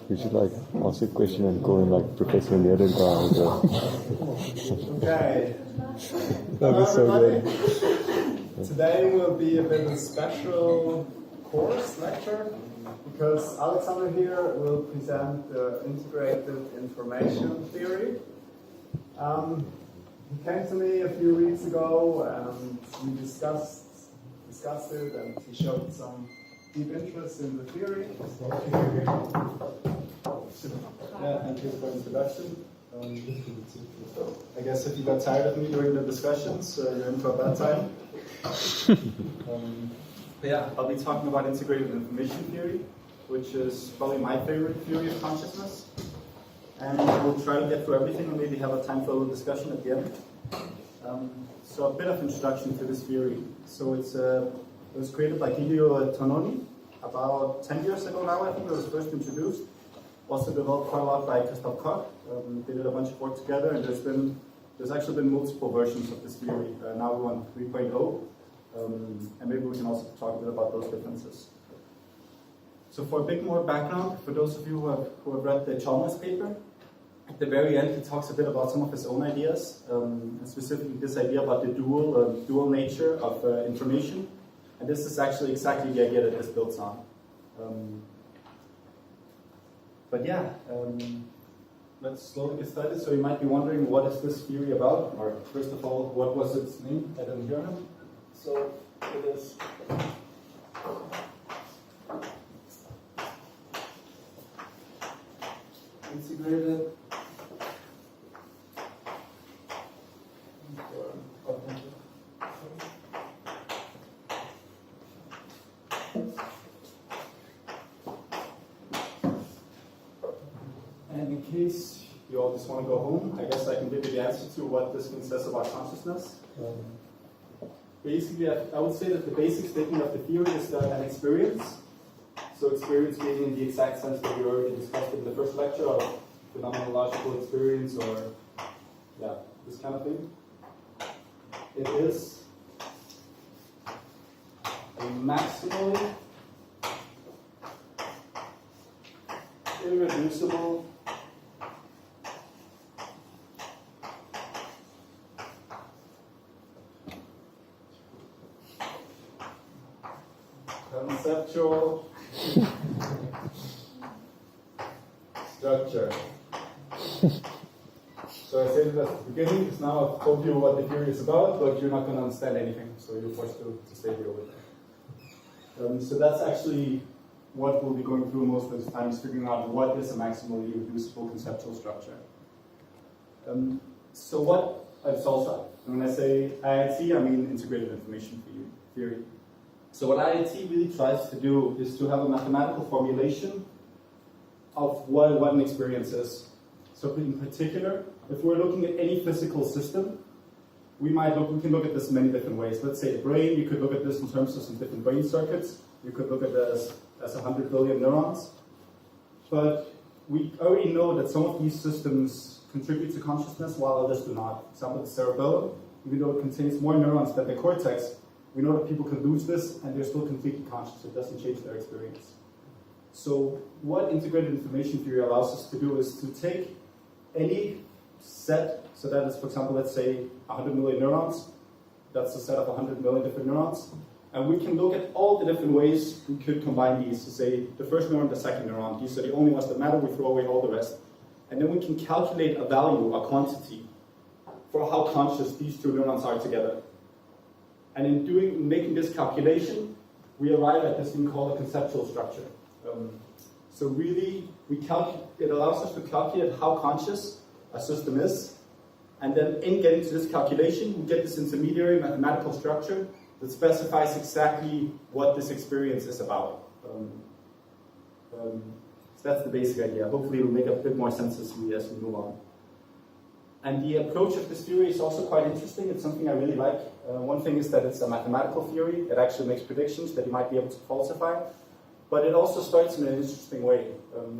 You should like ask a question and call him like Professor Nedergaard. Okay. That'd be so good. Today will be a bit of a special course lecture because Alexander here will present the integrated information theory. He came to me a few weeks ago and we discussed it, and he showed some deep interest in the theory. Yeah, thank you for the introduction. I guess if you got tired of me during the discussions, you're in for a bad time. But yeah, I'll be talking about integrated information theory, which is probably my favorite theory of consciousness. And we'll try to get through everything and maybe have a time for a little discussion at the end. So a bit of introduction to this theory. So it was created by Giulio Tononi about 10 years ago now, I think it was first introduced. Also developed quite a lot by Christoph Koch. They did a bunch of work together, and there's actually been multiple versions of this theory. Now we're on 3.0, and maybe we can also talk a bit about those differences. So for a bit more background, for those of you who have read the Chalmers paper, at the very end he talks a bit about some of his own ideas, and specifically this idea about the dual nature of information. And this is actually exactly the idea that this builds on. But yeah, let's slowly get started. So you might be wondering, what is this theory about? Or first of all, what was its name? I didn't hear him. So it is integrated And in case you all just want to go home, I guess I can give you the answer to what this one says about consciousness. Basically, I would say that the basic statement of the theory is that an experience, so experience being in the exact sense that we already discussed in the first lecture of phenomenological experience or this kind of thing, it is a maximally irreducible conceptual structure. So I said that at the beginning, because now I've told you what the theory is about, but you're not going to understand anything, so you're forced to stay here with it. So that's actually what we'll be going through most of the time, is figuring out what is a maximally irreducible conceptual structure. So what it's also, when I say IIT, I mean integrated information theory. So what IIT really tries to do is to have a mathematical formulation of what an experience is. So in particular, if we're looking at any physical system, we can look at this in many different ways. Let's say the brain, you could look at this in terms of some different brain circuits. You could look at it as 100 billion neurons. But we already know that some of these systems contribute to consciousness while others do not. For example, the cerebellum, even though it contains more neurons than the cortex, we know that people can lose this and they're still completely conscious. It doesn't change their experience. So what integrated information theory allows us to do is to take any set, so that is, for example, let's say 100 million neurons. That's a set of 100 million different neurons. And we can look at all the different ways we could combine these to say the first neuron, the second neuron. These are the only ones that matter. We throw away all the rest. And then we can calculate a value, a quantity, for how conscious these two neurons are together. And in making this calculation, we arrive at this thing called a conceptual structure. So really, it allows us to calculate how conscious a system is. And then in getting to this calculation, we get this intermediary mathematical structure that specifies exactly what this experience is about. So that's the basic idea. Hopefully it will make a bit more sense as we move on. And the approach of this theory is also quite interesting. It's something I really like. One thing is that it's a mathematical theory. It actually makes predictions that you might be able to falsify. But it also starts in an interesting way.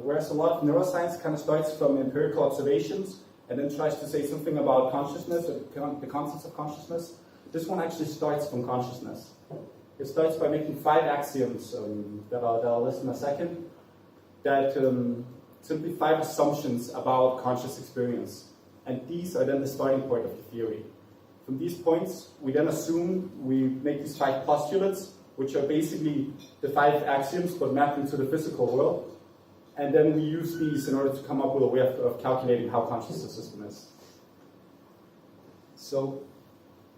Whereas a lot of neuroscience kind of starts from empirical observations and then tries to say something about consciousness, or the concepts of consciousness. This one actually starts from consciousness. It starts by making 5 axioms that I'll list in a second. that simply 5 assumptions about conscious experience. And these are then the starting point of the theory. From these points, we then assume we make these 5 postulates, which are basically the 5 axioms but mapped into the physical world. And then we use these in order to come up with a way of calculating how conscious the system is. So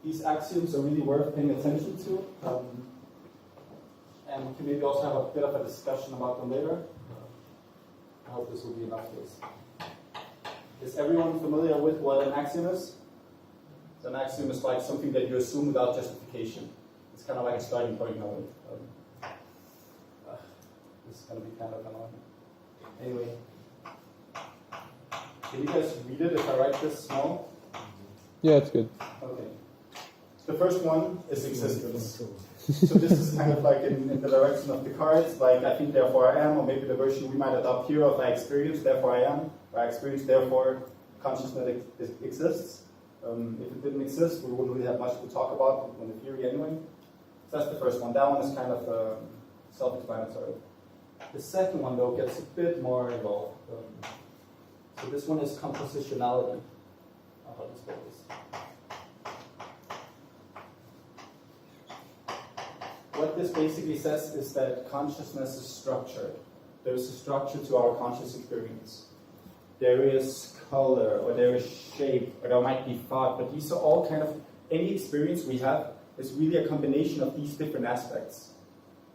these axioms are really worth paying attention to. And we can maybe also have a bit of a discussion about them later. I hope this will be enough for this. Is everyone familiar with what an axiom is? So an axiom is like something that you assume without justification. It's kind of like a starting point knowledge. This is going to be kind of annoying. Anyway, can you guys read it if I write this small? Yeah, it's good. Okay. The first one is existence. So this is kind of like in the direction of the cards, like I think therefore I am, or maybe the version we might adopt here of I experience, therefore I am, or I experience, therefore consciousness exists. If it didn't exist, we wouldn't really have much to talk about in the theory anyway. So that's the first one. That one is kind of self-explanatory. The second one, though, gets a bit more involved. So this one is compositionality. How to spell this? What this basically says is that consciousness is structured. There's a structure to our conscious experience. There is color, or there is shape, or there might be thought, but these are all kind of, any experience we have is really a combination of these different aspects.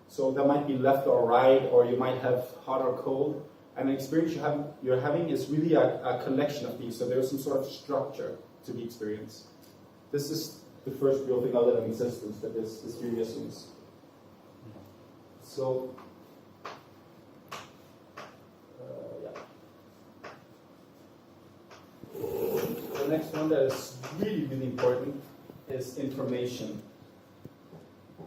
So there might be left or right, or you might have hot or cold, and the experience you're having is really a collection of these, so there's some sort of structure to the experience. This is the first real thing other than existence that this theory assumes. So, the next one that is really, really important is information.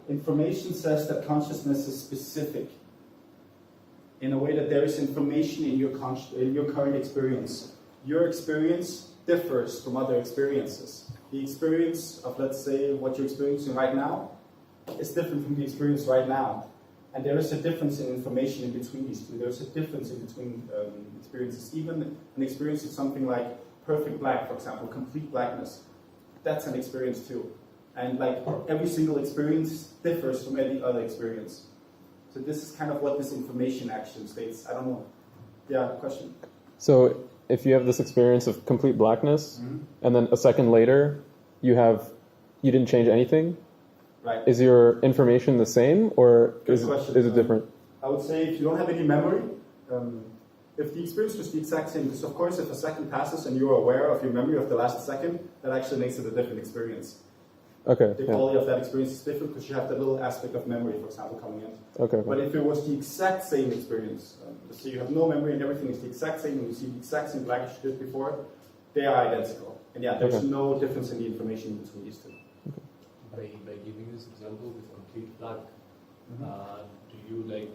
Information says that consciousness is specific in a way that there is information in your current experience. Your experience differs from other experiences. The experience of, let's say, what you're experiencing right now is different from the experience right now. And there is a difference in information in between these two. There's a difference in between experiences. Even an experience of something like perfect black, for example, complete blackness, that's an experience too. And like every single experience differs from any other experience. So this is kind of what this information action states. I don't know. Yeah, question? So if you have this experience of complete blackness, and then a second later you didn't change anything, right? Is your information the same, or is it different? I would say if you don't have any memory, if the experience was the exact same, because of course if a second passes and you're aware of your memory of the last second, that actually makes it a different experience. Okay. The quality of that experience is different because you have that little aspect of memory, for example, coming in. Okay. But if it was the exact same experience, so you have no memory and everything is the exact same, and you see the exact same black as you did before, they are identical. And yeah, there's no difference in the information between these two. By giving this example with complete black, do you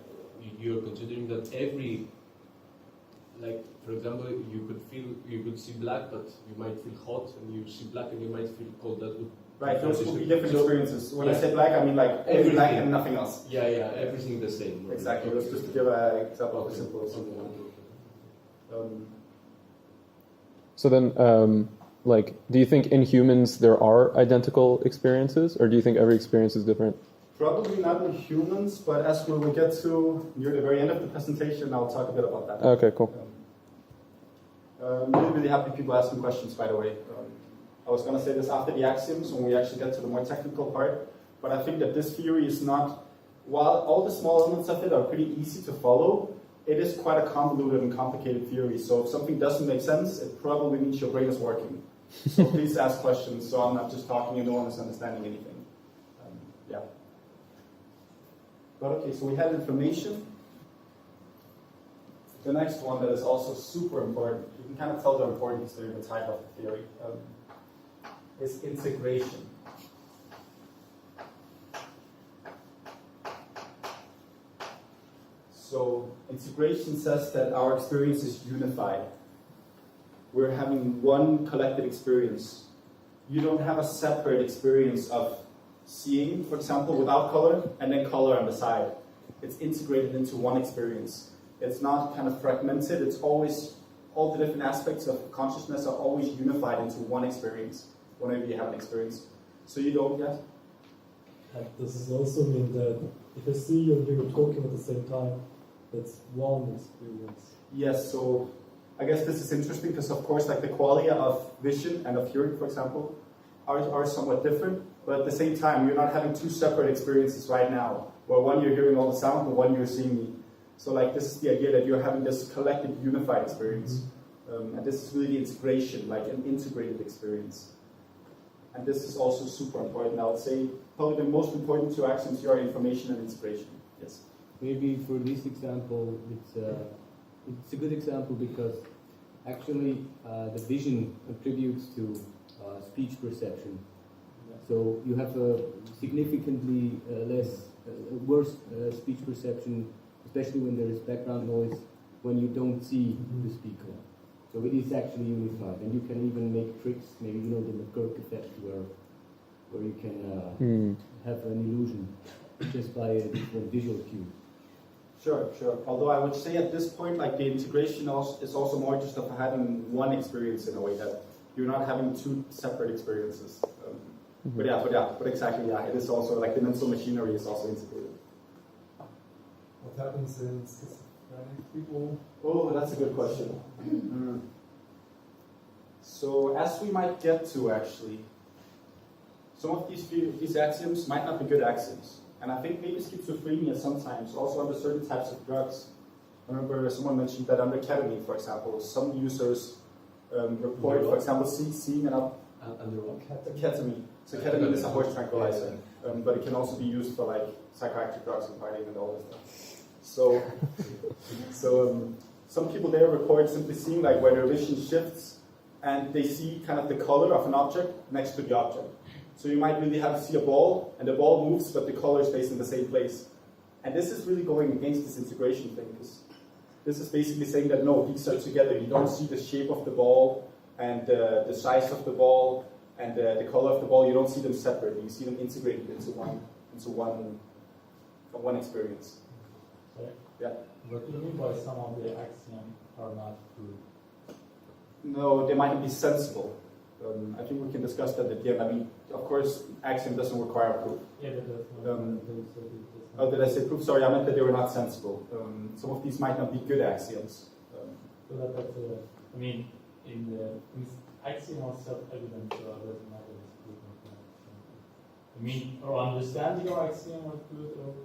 you're considering that every, like for example, you could see black, but you might feel hot, and you see black and you might feel cold. That would right. Those would be different experiences. When I say black, I mean like only black and nothing else. Yeah, everything the same. Right? Exactly. Let's just give an example of a simple. So then, do you think in humans there are identical experiences, or do you think every experience is different? Probably not in humans, but as we will get to near the very end of the presentation, I'll talk a bit about that. Okay, cool. Really, really happy people asking questions, by the way. I was going to say this after the axioms when we actually get to the more technical part, but I think that this theory is not, while all the small elements of it are pretty easy to follow, it is quite a convoluted and complicated theory. So if something doesn't make sense, it probably means your brain is working. So please ask questions so I'm not just talking and no one is understanding anything. Yeah. But okay, so we had information. The next one that is also super important, you can kind of tell the importance there, the type of the theory, is integration. So integration says that our experience is unified. We're having one collective experience. You don't have a separate experience of seeing, for example, without color, and then color on the side. It's integrated into one experience. It's not kind of fragmented. It's always, all the different aspects of consciousness are always unified into one experience whenever you have an experience. So you don't get. Does this also mean that if I see you and you're talking at the same time, that's one experience? Yes, so I guess this is interesting because of course like the quality of vision and of hearing, for example, are somewhat different, but at the same time you're not having two separate experiences right now, where one you're hearing all the sound and one you're seeing me. So like this is the idea that you're having this collective unified experience. And this is really the integration, like an integrated experience. And this is also super important. I would say probably the most important two axioms here are information and inspiration. Yes. Maybe for this example, it's a good example because actually the vision contributes to speech perception. So you have a significantly worse speech perception, especially when there is background noise, when you don't see the speaker. So it is actually unified, and you can even make tricks. Maybe you know the Nedergaard effect, where you can have an illusion just by a different visual cue. Sure. Although I would say at this point, like the integration is also more just of having one experience in a way that you're not having two separate experiences. But exactly, it is also like the mental machinery is also integrated. What happens in schizophrenic people? Oh, that's a good question. So as we might get to actually, some of these axioms might not be good axioms. And I think maybe schizophrenia sometimes, also under certain types of drugs. I remember someone mentioned that under ketamine, for example, some users report, for example, seeing an Under what? ketamine. So ketamine is a horse tranquilizer, but it can also be used for like psychiatric drugs and partying and all that stuff. So some people there report simply seeing like where their vision shifts and they see kind of the color of an object next to the object. So you might really have to see a ball, and the ball moves, but the color stays in the same place. And this is really going against this integration thing, because this is basically saying that no, these are together. You don't see the shape of the ball and the size of the ball and the color of the ball. You don't see them separately. You see them integrated into one experience. Sorry? Yeah. What do you mean by some of the axioms are not true? No, they might not be sensible. I think we can discuss that at the end. I mean, of course, axiom doesn't require proof. Yeah, but that's not. Oh, did I say proof? Sorry, I meant that they were not sensible. Some of these might not be good axioms. So that's I mean, in axiom are self-evident, so it doesn't matter if it's proof or not. I mean, or understanding your axiom or good or.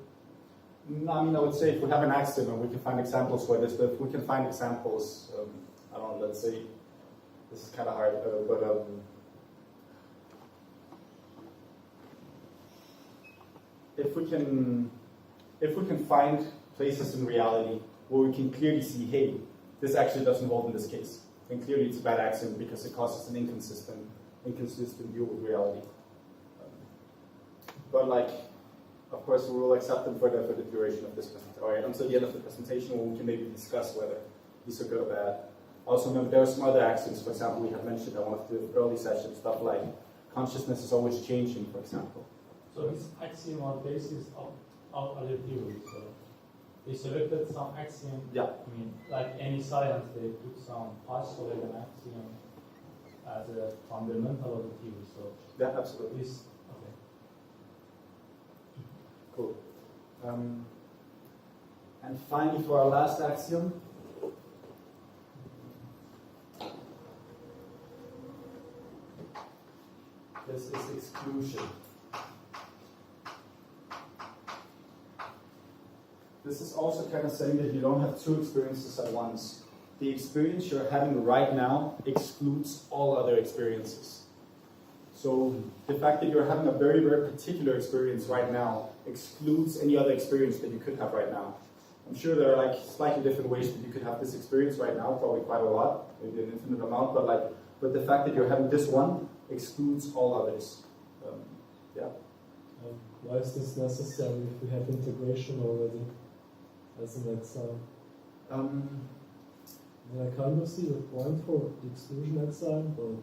No, I mean, I would say if we have an axiom and we can find examples where this, but if we can find examples, I don't know, let's say, this is kind of hard, but if we can find places in reality where we can clearly see, hey, this actually doesn't hold in this case, then clearly it's a bad axiom because it causes an inconsistent view of reality. But like, of course, we will accept them for the duration of this presentation, or until the end of the presentation, where we can maybe discuss whether these are good or bad. Also, remember, there are some other axioms. For example, we have mentioned in one of the early sessions stuff like consciousness is always changing, for example. So this axiom are basis of other theories. So they selected some axiom. Yeah. I mean, like any science, they put some postulate an axiom as a fundamental of the theory. So Yeah, absolutely. this okay. Cool. And finally, for our last axiom, this is exclusion. This is also kind of saying that you don't have two experiences at once. The experience you're having right now excludes all other experiences. So the fact that you're having a very, very particular experience right now excludes any other experience that you could have right now. I'm sure there are like slightly different ways that you could have this experience right now, probably quite a lot, maybe an infinite amount, but the fact that you're having this one excludes all others. Yeah. Why is this necessary if we have integration already as an exile? I kind of see the point for the exclusion exile, but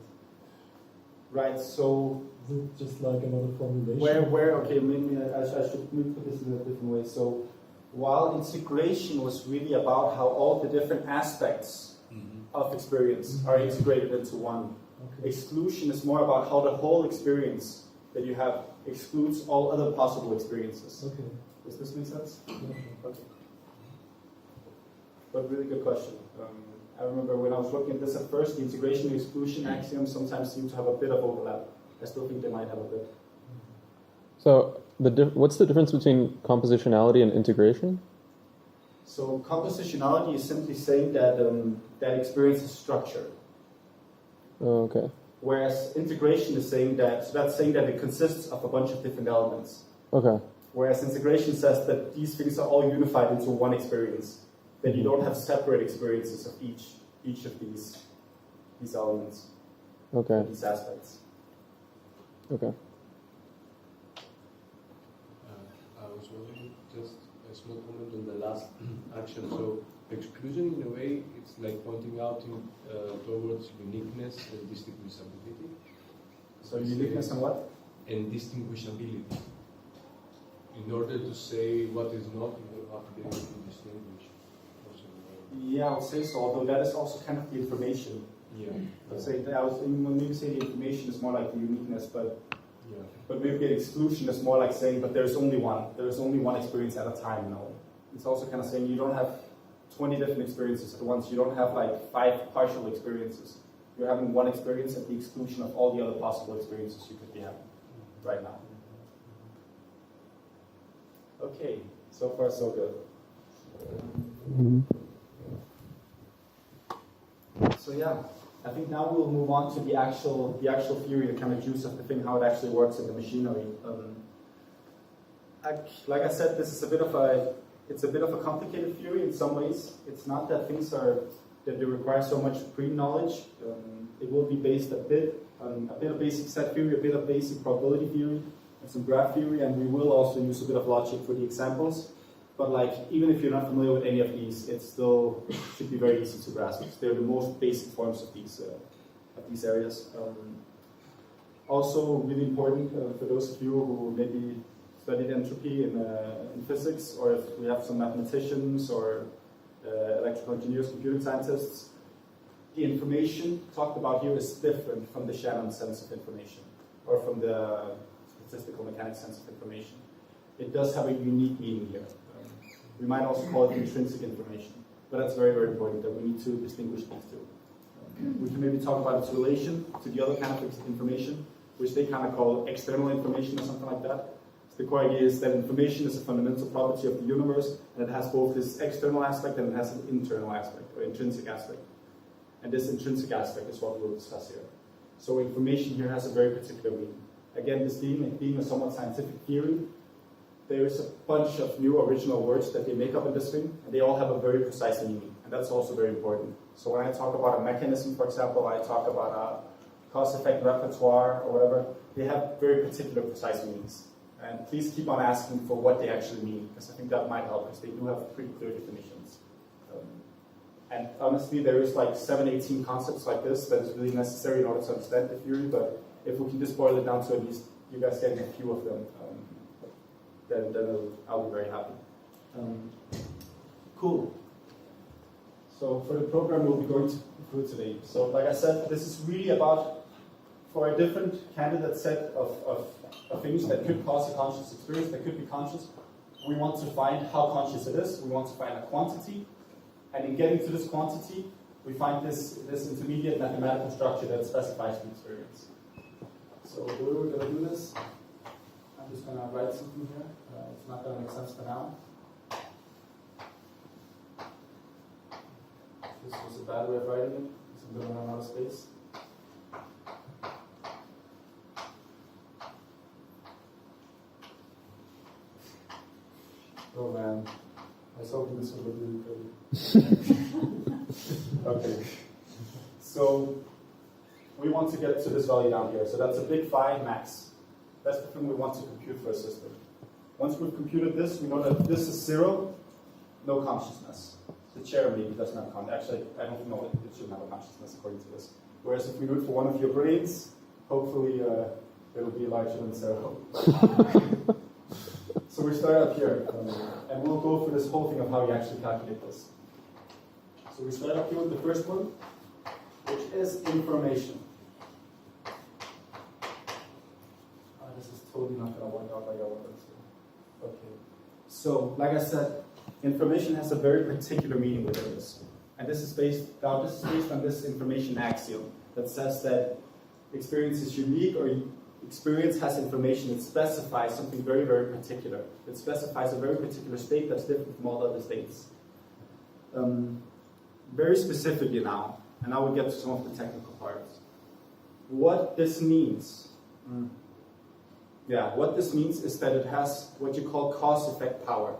right, so is it just like another formulation? where okay, maybe I should put this in a different way. So while integration was really about how all the different aspects of experience are integrated into one. Okay. Exclusion is more about how the whole experience that you have excludes all other possible experiences. Okay. Does this make sense? Yeah. Okay. But really good question. I remember when I was looking at this at first, the integration and exclusion axioms sometimes seem to have a bit of overlap. I still think they might have a bit. So what's the difference between compositionality and integration? So compositionality is simply saying that that experience is structured. Oh, okay. Whereas integration is saying that, so that's saying that it consists of a bunch of different elements. Okay. Whereas integration says that these things are all unified into one experience. That you don't have separate experiences of each of these elements, Okay. these aspects. Okay. I was wondering, just a small comment on the last action. So exclusion, in a way, it's like pointing out towards uniqueness and distinguishability. So uniqueness and what? And distinguishability. In order to say what is not, you have to be able to distinguish. Also, Yeah, I would say so, although that is also kind of the information. yeah. I'd say that I was maybe say the information is more like the uniqueness, but Yeah. maybe the exclusion is more like saying, but there's only one. There's only one experience at a time, no. It's also kind of saying you don't have 20 different experiences at once. You don't have like 5 partial experiences. You're having one experience at the exclusion of all the other possible experiences you could be having right now. Okay, so far so good. So yeah, I think now we'll move on to the actual theory, the kind of juice of the thing, how it actually works in the machinery. Like I said, this is a bit of a complicated theory in some ways. It's not that that they require so much pre-knowledge. It will be based a bit of basic set theory, a bit of basic probability theory, and some graph theory, and we will also use a bit of logic for the examples. But like, even if you're not familiar with any of these, it still should be very easy to grasp because they're the most basic forms of these areas. Also, really important for those of you who maybe studied entropy in physics, or if we have some mathematicians or electrical engineers, computer scientists, the information talked about here is different from the Shannon sense of information, or from the statistical mechanics sense of information. It does have a unique meaning here. We might also call it intrinsic information, but that's very, very important that we need to distinguish these two. We can maybe talk about its relation to the other kind of information, which they kind of call external information or something like that. So the core idea is that information is a fundamental property of the universe, and it has both this external aspect and it has an internal aspect, or intrinsic aspect. And this intrinsic aspect is what we'll discuss here. So information here has a very particular meaning. Again, this being a somewhat scientific theory, there is a bunch of new original words that they make up in this thing, and they all have a very precise meaning, and that's also very important. So when I talk about a mechanism, for example, I talk about a cause-effect repertoire or whatever, they have very particular precise meanings. And please keep on asking for what they actually mean, because I think that might help, because they do have pretty clear definitions. And honestly, there is like 18 concepts like this that is really necessary in order to understand the theory, but if we can just boil it down to at least you guys getting a few of them, then I'll be very happy. Cool. So for the program we'll be going through today. So like I said, this is really about, for a different candidate set of things that could cause a conscious experience, that could be conscious, we want to find how conscious it is, we want to find a quantity, and in getting to this quantity, we find this intermediate mathematical structure that specifies the experience. So the way we're going to do this, I'm just going to write something here. It's not going to make sense for now. This was a bad way of writing it, because I'm going to run out of space. Oh man, I was hoping this would look really pretty. Okay, so we want to get to this value down here. So that's a big phi max. That's the thing we want to compute for a system. Once we've computed this, we know that this is 0, no consciousness. The chair maybe doesn't have consciousness. Actually, I don't know that it shouldn't have a consciousness according to this. Whereas if we do it for one of your brains, hopefully it'll be larger than 0. So So we start up here, and we'll go through this whole thing of how you actually calculate this. So we start up here with the first one, which is information. This is totally not going to work out like I wanted to. Okay. So, like I said, information has a very particular meaning within this. And this is based on this information axiom that says that experience is unique, or experience has information that specifies something very, very particular. It specifies a very particular state that's different from all other states. Very specifically now, and now we'll get to some of the technical parts. What this means, what this means is that it has what you call cause-effect power.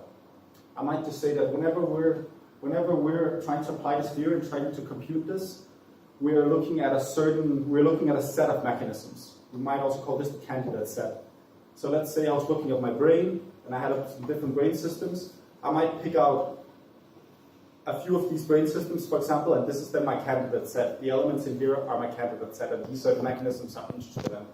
I might just say that whenever we're trying to apply this theory and trying to compute this, we're looking at a set of mechanisms. We might also call this the candidate set. So let's say I was looking at my brain and I had some different brain systems. I might pick out a few of these brain systems, for example, and this is then my candidate set. The elements in here are my candidate set, and these are the mechanisms I'm interested in.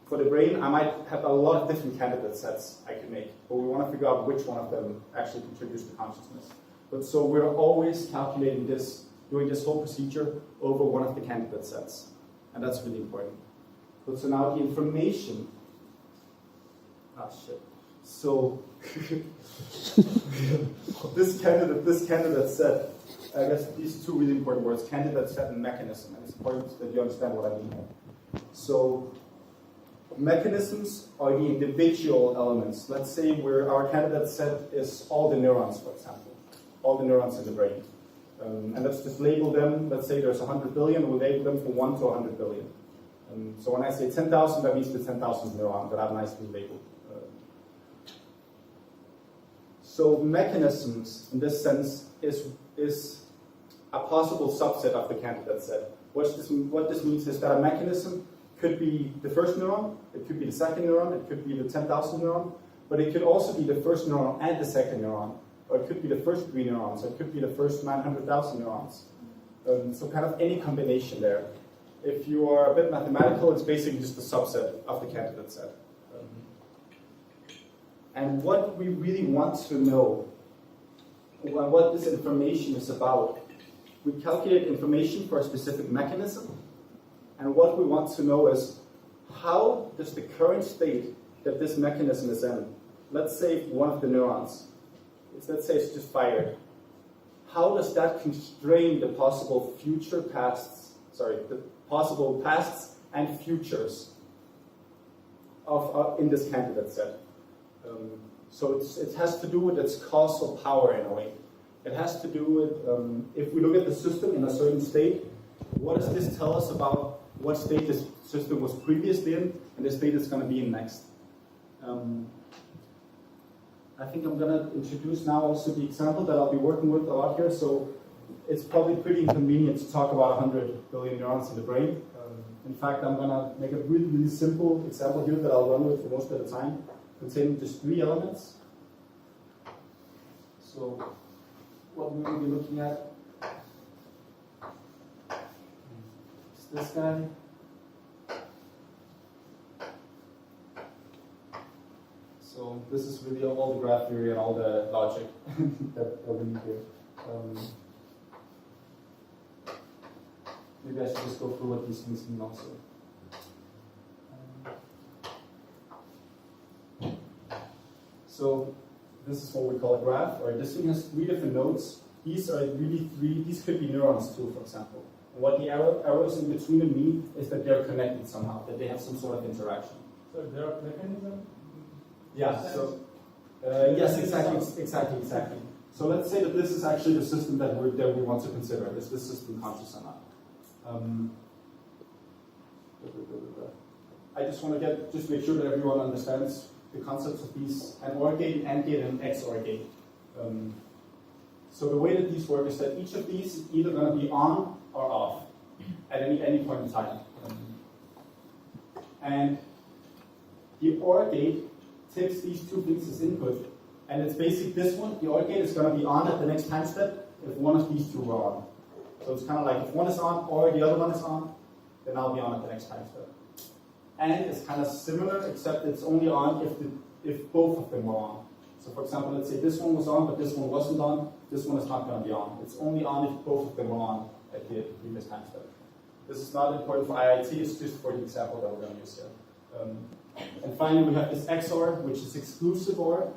For the brain, I might have a lot of different candidate sets I can make, but we want to figure out which one of them actually contributes to consciousness. But so we're always calculating this, doing this whole procedure over one of the candidate sets, and that's really important. But so now the information, So this candidate set, I guess these two really important words, candidate set and mechanism, and it's important that you understand what I mean here. So mechanisms are the individual elements. Let's say where our candidate set is all the neurons, for example, all the neurons in the brain. And let's just label them. Let's say there's 100 billion, we'll label them from 1 to 100 billion. So when I say 10,000, that means the 10,000th neuron that I've nicely labeled. So mechanisms, in this sense, is a possible subset of the candidate set. What this means is that a mechanism could be the first neuron, it could be the second neuron, it could be the 10,000th neuron, but it could also be the first neuron and the second neuron, or it could be the first 3 neurons, or it could be the first 900,000 neurons. So kind of any combination there. If you are a bit mathematical, it's basically just a subset of the candidate set. And what we really want to know, what this information is about, we calculate information for a specific mechanism, and what we want to know is how does the current state that this mechanism is in, let's say one of the neurons, let's say it's just fired, how does that constrain the possible possible pasts and futures of in this candidate set. So it has to do with its causal power in a way. It has to do with, if we look at the system in a certain state, what does this tell us about what state this system was previously in and the state it's going to be in next? I think I'm going to introduce now also the example that I'll be working with a lot here. So it's probably pretty inconvenient to talk about 100 billion neurons in the brain. In fact, I'm going to make a really, really simple example here that I'll run with for most of the time, containing just 3 elements. So what we will be looking at is this guy. So this is really all the graph theory and all the logic that we need here. Maybe I should just go through what these things mean also. So this is what we call a graph, or this thing has 3 different nodes. These are really 3, these could be neurons too, for example. And what the arrows in between them mean is that they're connected somehow, that they have some sort of interaction. So there are mechanisms? Yeah, so, yes, exactly. So let's say that this is actually the system that we want to consider. Is this system conscious or not? I just want to just make sure that everyone understands the concepts of these, an OR gate, AND gate, and XOR gate. So the way that these work is that each of these is either going to be on or off at any point in time. And the OR gate takes these 2 things as input, and it's basically this one, the OR gate is going to be on at the next time step if one of these 2 are on. So it's kind of like if one is on or the other one is on, then I'll be on at the next time step. And it's kind of similar, except it's only on if both of them were on. So for example, let's say this one was on, but this one wasn't on, this one is not going to be on. It's only on if both of them were on at the previous time step. This is not important for IIT, it's just for the example that we're going to use here. And finally, we have this XOR, which is exclusive OR.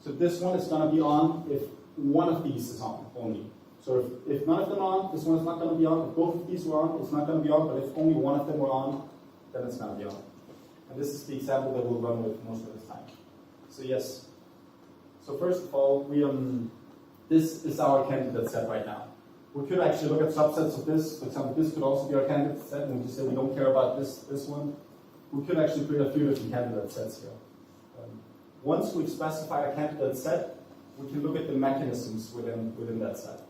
So this one is going to be on if one of these is on only. So if none of them are on, this one is not going to be on. If both of these were on, it's not going to be on. But if only one of them were on, then it's going to be on. And this is the example that we'll run with most of the time. So yes. So first of all, this is our candidate set right now. We could actually look at subsets of this. For example, this could also be our candidate set, and we just say we don't care about this one. We could actually create a few different candidate sets here. Once we've specified a candidate set, we can look at the mechanisms within that set.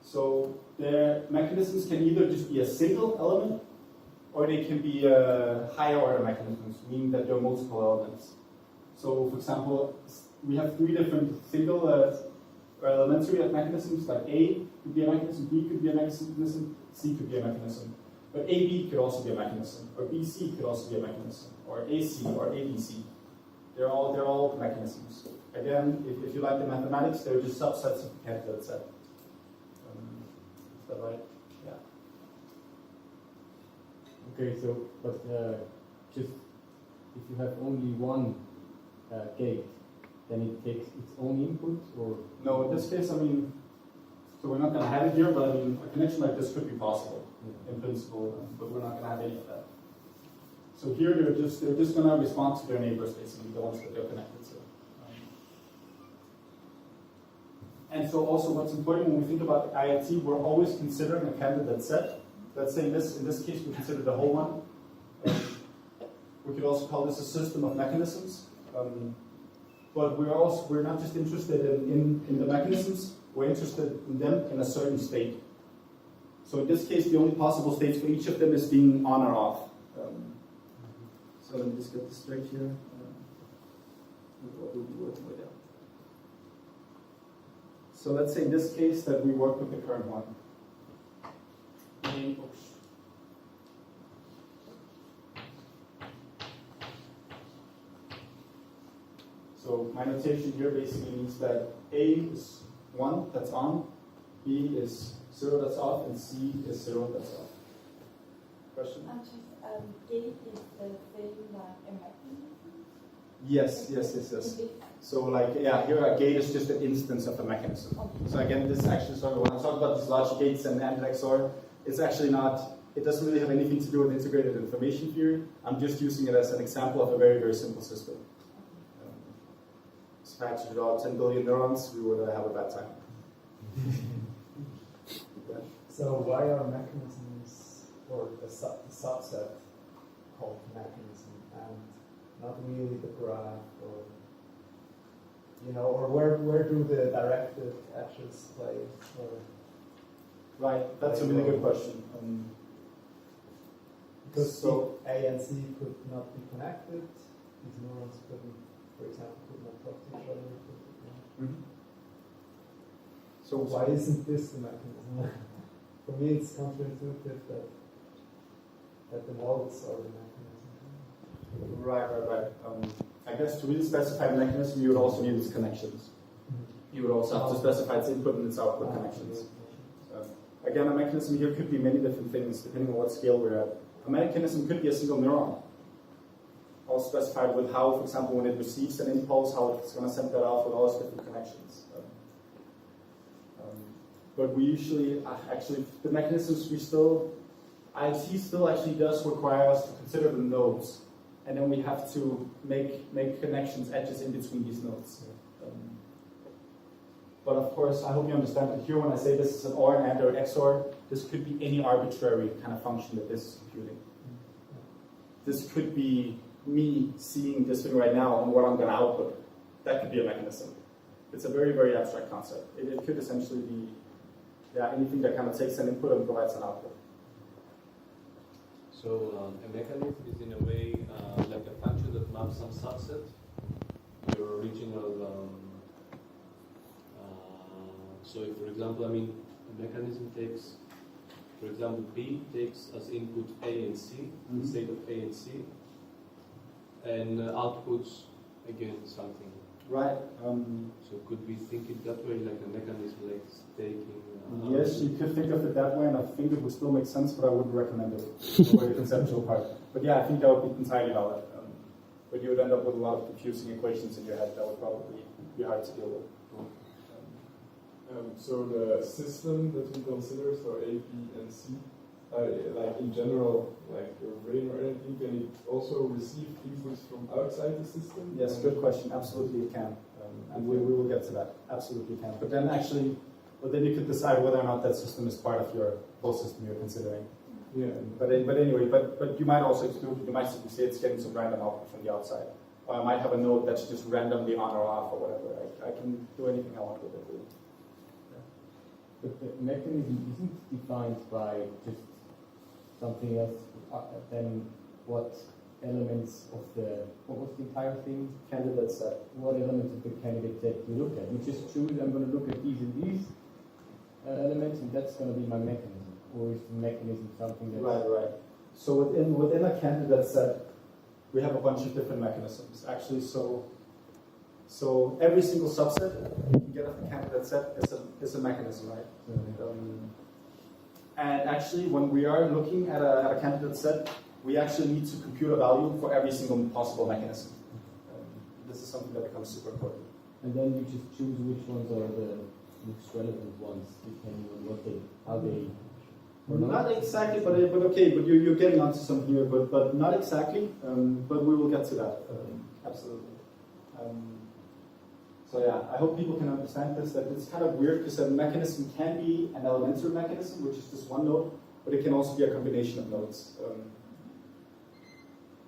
So their mechanisms can either just be a single element, or they can be higher order mechanisms, meaning that there are multiple elements. So for example, we have 3 different single elementary mechanisms, like A could be a mechanism, B could be a mechanism, C could be a mechanism. But AB could also be a mechanism, or BC could also be a mechanism, or AC or ABC. They're all mechanisms. Again, if you like the mathematics, they're just subsets of the candidate set. Is that right? Yeah. Okay, so, but just if you have only one gate, then it takes its own input, or? No, in this case, I mean, so we're not going to have it here, but I mean, a connection like this could be possible in principle, but we're not going to have any of that. So here they're just going to respond to their neighbors, basically, the ones that they're connected to. And so also what's important when we think about IIT, we're always considering a candidate set. Let's say in this case we consider the whole one. We could also call this a system of mechanisms. But we're not just interested in the mechanisms, we're interested in them in a certain state. So in this case, the only possible states for each of them is being on or off. So let me just get this straight here. What we'll be working with. So let's say in this case that we work with the current one. So my notation here basically means that A is 1, that's on, B is 0, that's off, and C is 0, that's off. Question? Gate is the same like a mechanism? Yes. So like, yeah, here a gate is just an instance of a mechanism. So again, this actually, sorry, when I talk about these logic gates and XOR, it's actually not, it doesn't really have anything to do with integrated information theory. I'm just using it as an example of a very, very simple system. If I had to draw 10 billion neurons, we would have a bad time. Okay. So why are mechanisms, or the subset, called mechanism, and not really the graph, or or where do the directed actions play? Or right, that's a really good question. Because so A and C could not be connected, these neurons couldn't, for example, could not talk to each other. Mm-hmm. So why isn't this the mechanism? For me, it's counterintuitive that the modes are the mechanism. Right. I guess to really specify the mechanism, you would also need its connections. You would also have to specify its input and its output connections. Again, a mechanism here could be many different things, depending on what scale we're at. A mechanism could be a single neuron, all specified with how, for example, when it receives an impulse, how it's going to send that off with all its different connections. But we usually, actually, the mechanisms IIT still actually does require us to consider the nodes, and then we have to make connections, edges in between these nodes. But of course, I hope you understand that here when I say this is an OR, AND, or XOR, this could be any arbitrary kind of function that this is computing. This could be me seeing this thing right now and what I'm going to output. That could be a mechanism. It's a very, very abstract concept. It could essentially be anything that kind of takes an input and provides an output. So a mechanism is in a way like a function that maps some subset, your original. So if, for example, a mechanism takes, for example, B takes as input A and C, the state of A and C, and outputs against something. Right. So could we think it that way, like a mechanism like staking? Yes, you could think of it that way, and I think it would still make sense, but I wouldn't recommend it for the conceptual part. But yeah, I think that would be entirely valid. But you would end up with a lot of confusing equations in your head that would probably be hard to deal with. So the system that we consider, so A, B, and C, like in general, like your brain or anything, can it also receive inputs from outside the system? Yes, good question. Absolutely it can. And we will get to that. Absolutely can. But then actually, then you could decide whether or not that system is part of your whole system you're considering. Yeah. But anyway, but you might also exclude it. You might simply say it's getting some random output from the outside. Or I might have a node that's just randomly on or off or whatever. I can do anything I want with it. Really. But the mechanism isn't defined by just something else than what elements of the, what was the entire thing? Candidate set. What elements of the candidate set you look at. You just choose, I'm going to look at these and these elements, and that's going to be my mechanism. Or is the mechanism something that's... Right. So within a candidate set, we have a bunch of different mechanisms. Actually, so every single subset you can get of the candidate set is a mechanism, right? And actually, when we are looking at a candidate set, we actually need to compute a value for every single possible mechanism. This is something that becomes super important. And then you just choose which ones are the most relevant ones, depending on what they, how they... Not exactly, but okay, but you're getting onto something here, but not exactly, but we will get to that, absolutely. So yeah, I hope people can understand this, that it's kind of weird because a mechanism can be an elementary mechanism, which is just one node, but it can also be a combination of nodes.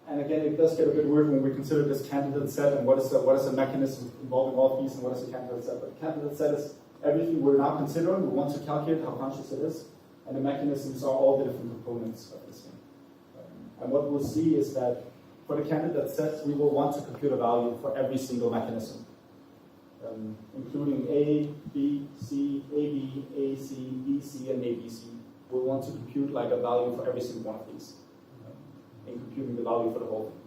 And again, it does get a bit weird when we consider this candidate set and what is a mechanism involving all these and what is a candidate set. But a candidate set is everything we're now considering. We want to calculate how conscious it is. And the mechanisms are all the different components of this thing. And what we'll see is that for the candidate sets, we will want to compute a value for every single mechanism, including A, B, C, AB, AC, BC, and ABC. We'll want to compute like a value for every single one of these, and computing the value for the whole thing.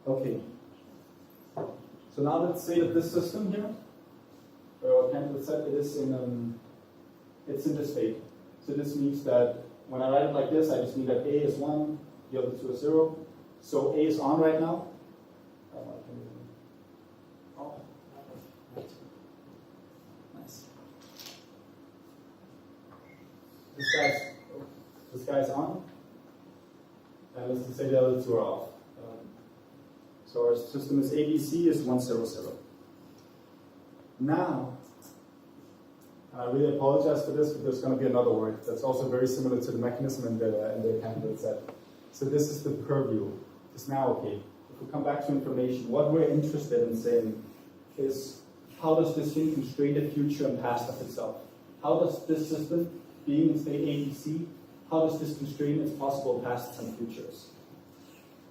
Okay. So now let's say that this system here, or candidate set, it's in this state. So this means that when I write it like this, I just mean that A is 1, the other two are 0. So A is on right now. Oh, nice. This guy's on. And let's just say the other two are off. So our system is ABC is 1, 0, 0. Now, and I really apologize for this, but there's going to be another word that's also very similar to the mechanism in the candidate set. So this is the purview. It's now okay. If we come back to information, what we're interested in saying is how does this thing constrain the future and past of itself? How does this system, being in state ABC, how does this constrain its possible pasts and futures?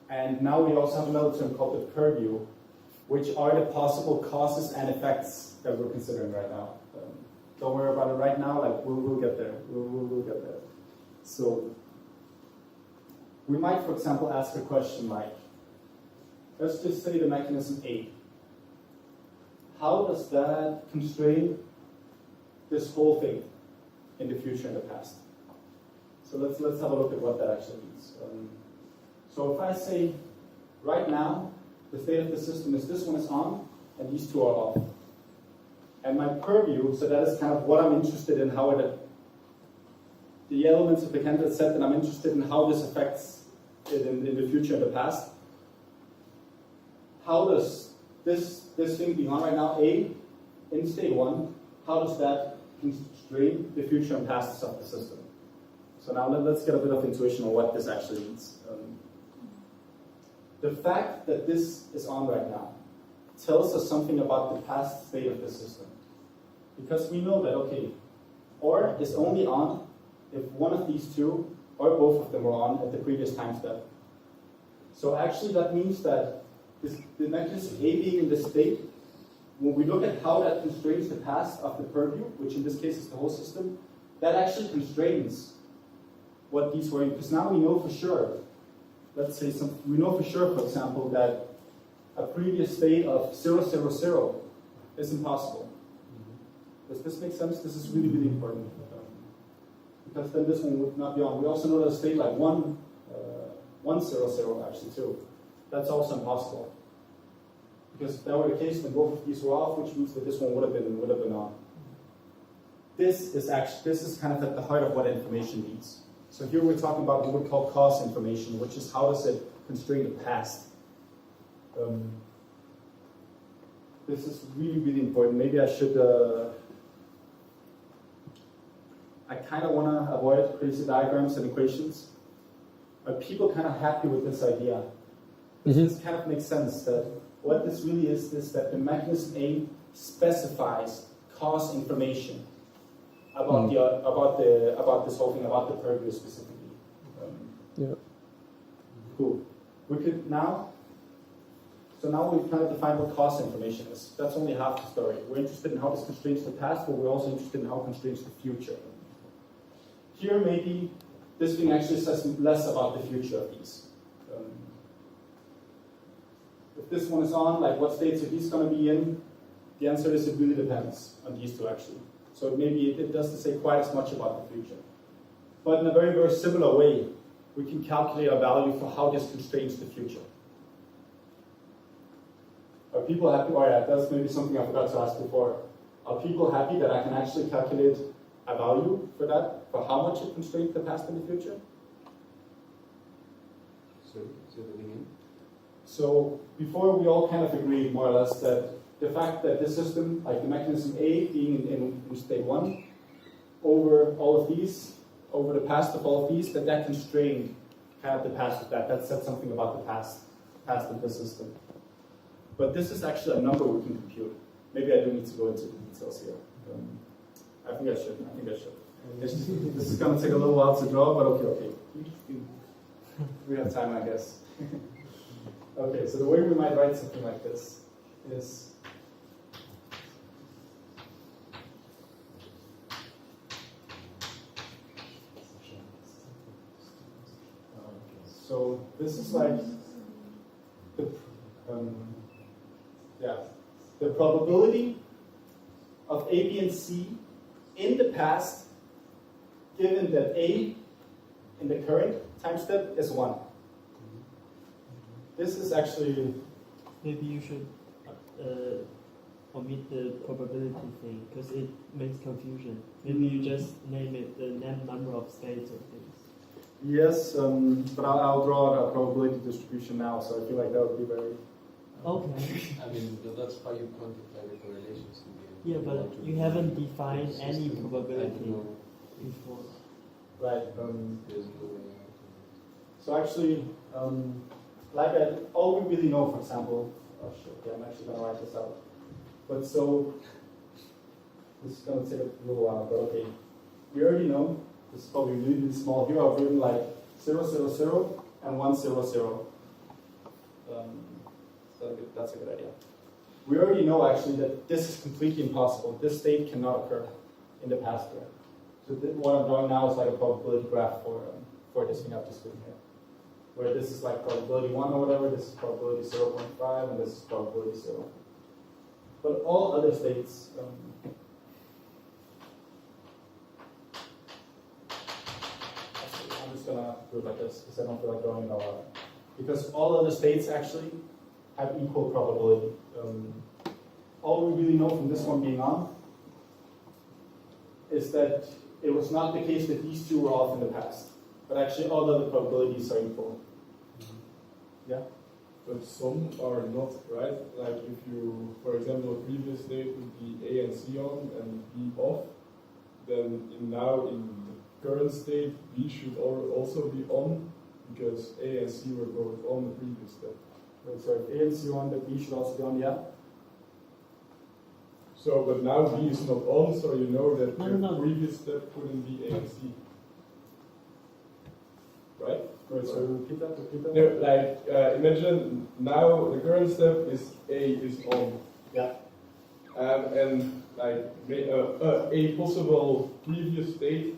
And now we also have another term called the purview, which are the possible causes and effects that we're considering right now. Don't worry about it right now, like we'll get there. We'll get there. So we might, for example, ask a question like, let's just say the mechanism A. How does that constrain this whole thing in the future and the past? So let's have a look at what that actually means. So if I say, right now, the state of the system is this one is on, and these two are off. And my purview, so that is kind of what I'm interested in, how the elements of the candidate set that I'm interested in, how this affects it in the future and the past. How does this thing being on right now, A, in state 1, how does that constrain the future and past of the system? So now let's get a bit of intuition on what this actually means. The fact that this is on right now tells us something about the past state of the system. Because we know that, okay, OR is only on if one of these two or both of them were on at the previous time step. So actually that means that the mechanism A being in this state, when we look at how that constrains the past of the purview, which in this case is the whole system, that actually constrains what these were in. Because now we know for sure let's say we know for sure, for example, that a previous state of 0, 0, 0 is impossible. Does this make sense? This is really, really important. Because then this one would not be on. We also know that a state like 1, 1, 0, 0 actually too. That's also impossible. Because if that were the case, then both of these were off, which means that this one would have been on. This is kind of at the heart of what information means. So here we're talking about what we call cause information, which is how does it constrain the past. This is really, really important. Maybe I should. I kind of want to avoid crazy diagrams and equations. Are people kind of happy with this idea? This kind of makes sense that what this really is that the mechanism A specifies cause information about about this whole thing, about the purview specifically. Yeah. Cool. We could now. So now we've kind of defined what cause information is. That's only half the story. We're interested in how this constrains the past, but we're also interested in how it constrains the future. Here, maybe this thing actually says less about the future of these. If this one is on, like what states are these going to be in? The answer is it really depends on these two actually. So maybe it doesn't say quite as much about the future. But in a very, very similar way, we can calculate a value for how this constrains the future. Are people happy? Oh yeah, that's maybe something I forgot to ask before. Are people happy that I can actually calculate a value for that, for how much it constrains the past and the future? So before we all kind of agreed more or less that the fact that this system, like the mechanism A being in state 1, over all of these, over the past of all of these, that constrained kind of the past of that. That said something about the past of the system. But this is actually a number we can compute. Maybe I do need to go into the details here. I think I should. This is going to take a little while to draw, but okay. We have time, I guess. Okay, so the way we might write something like this is so this is like the probability of A, B, and C in the past, given that A in the current time step is 1. This is actually... Maybe you should omit the probability thing, because it makes confusion. Maybe you just name it the number of states or things. Yes, but I'll draw a probability distribution now, so I feel like that would be very... Okay. I mean, that's how you quantify the correlations. Yeah, but you haven't defined any probability before. Right. There's no way. So actually, all we really know, for example, I'm actually going to write this out. But so, this is going to take a little while, but okay. We already know, this is probably really, really small. Here I've written like 0, 0, 0, and 1, 0, 0. That's a good idea. We already know actually that this is completely impossible. This state cannot occur in the past here. So what I'm drawing now is like a probability graph for this thing I've just written here. Where this is like probability 1 or whatever, this is probability 0.5, and this is probability 0. But all other states, I'm just going to do it like this, because I don't feel like drawing it all out. Because all other states actually have equal probability. All we really know from this one being on is that it was not the case that these two were off in the past, but actually all other probabilities are equal. Yeah? But some are not, right? Like if you, for example, a previous state would be A and C on and B off, then now in the current state, B should also be on, because A and C were both on the previous step. Right, so if A and C are on, then B should also be on, yeah? So, but now B is not on, so you know that No, the no. previous step couldn't be A and C. Right? Right, so repeat that. No, like, imagine now the current step is A is on. Yeah. And like a possible previous state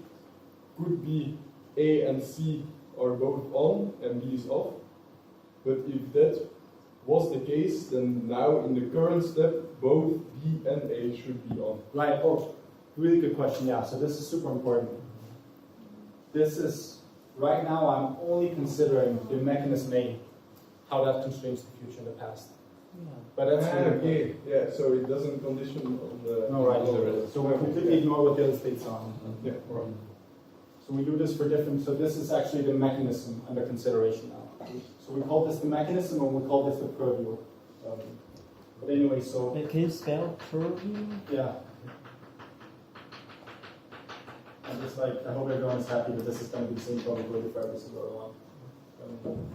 could be A and C are both on and B is off. But if that was the case, then now in the current step, both B and A should be on. Right. Oh, really good question. Yeah. So this is super important. This is right now. I'm only considering the mechanism A, how that constrains the future and the past. But that's okay. Yeah. So it doesn't condition on the. No, right. So we completely ignore what the other states are. Yeah. Right. So we do this for different. So this is actually the mechanism under consideration now. So we call this the mechanism, and we call this the purview. But anyway, so Wait, can you spell purview? yeah. I'm just like, I hope everyone is happy that this is going to be the same probability for every single one.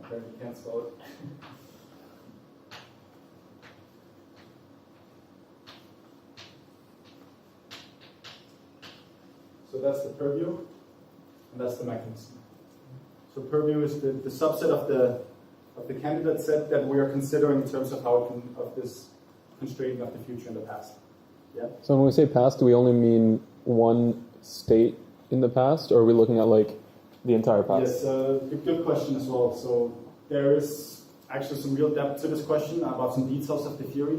Okay, you can't spell it. So that's the purview, and that's the mechanism. So purview is the subset of the candidate set that we are considering in terms of how it can, of this constraining of the future and the past. Yeah. So when we say past, do we only mean one state in the past, or are we looking at like the entire past? Yes, good question as well. So there is actually some real depth to this question about some details of the theory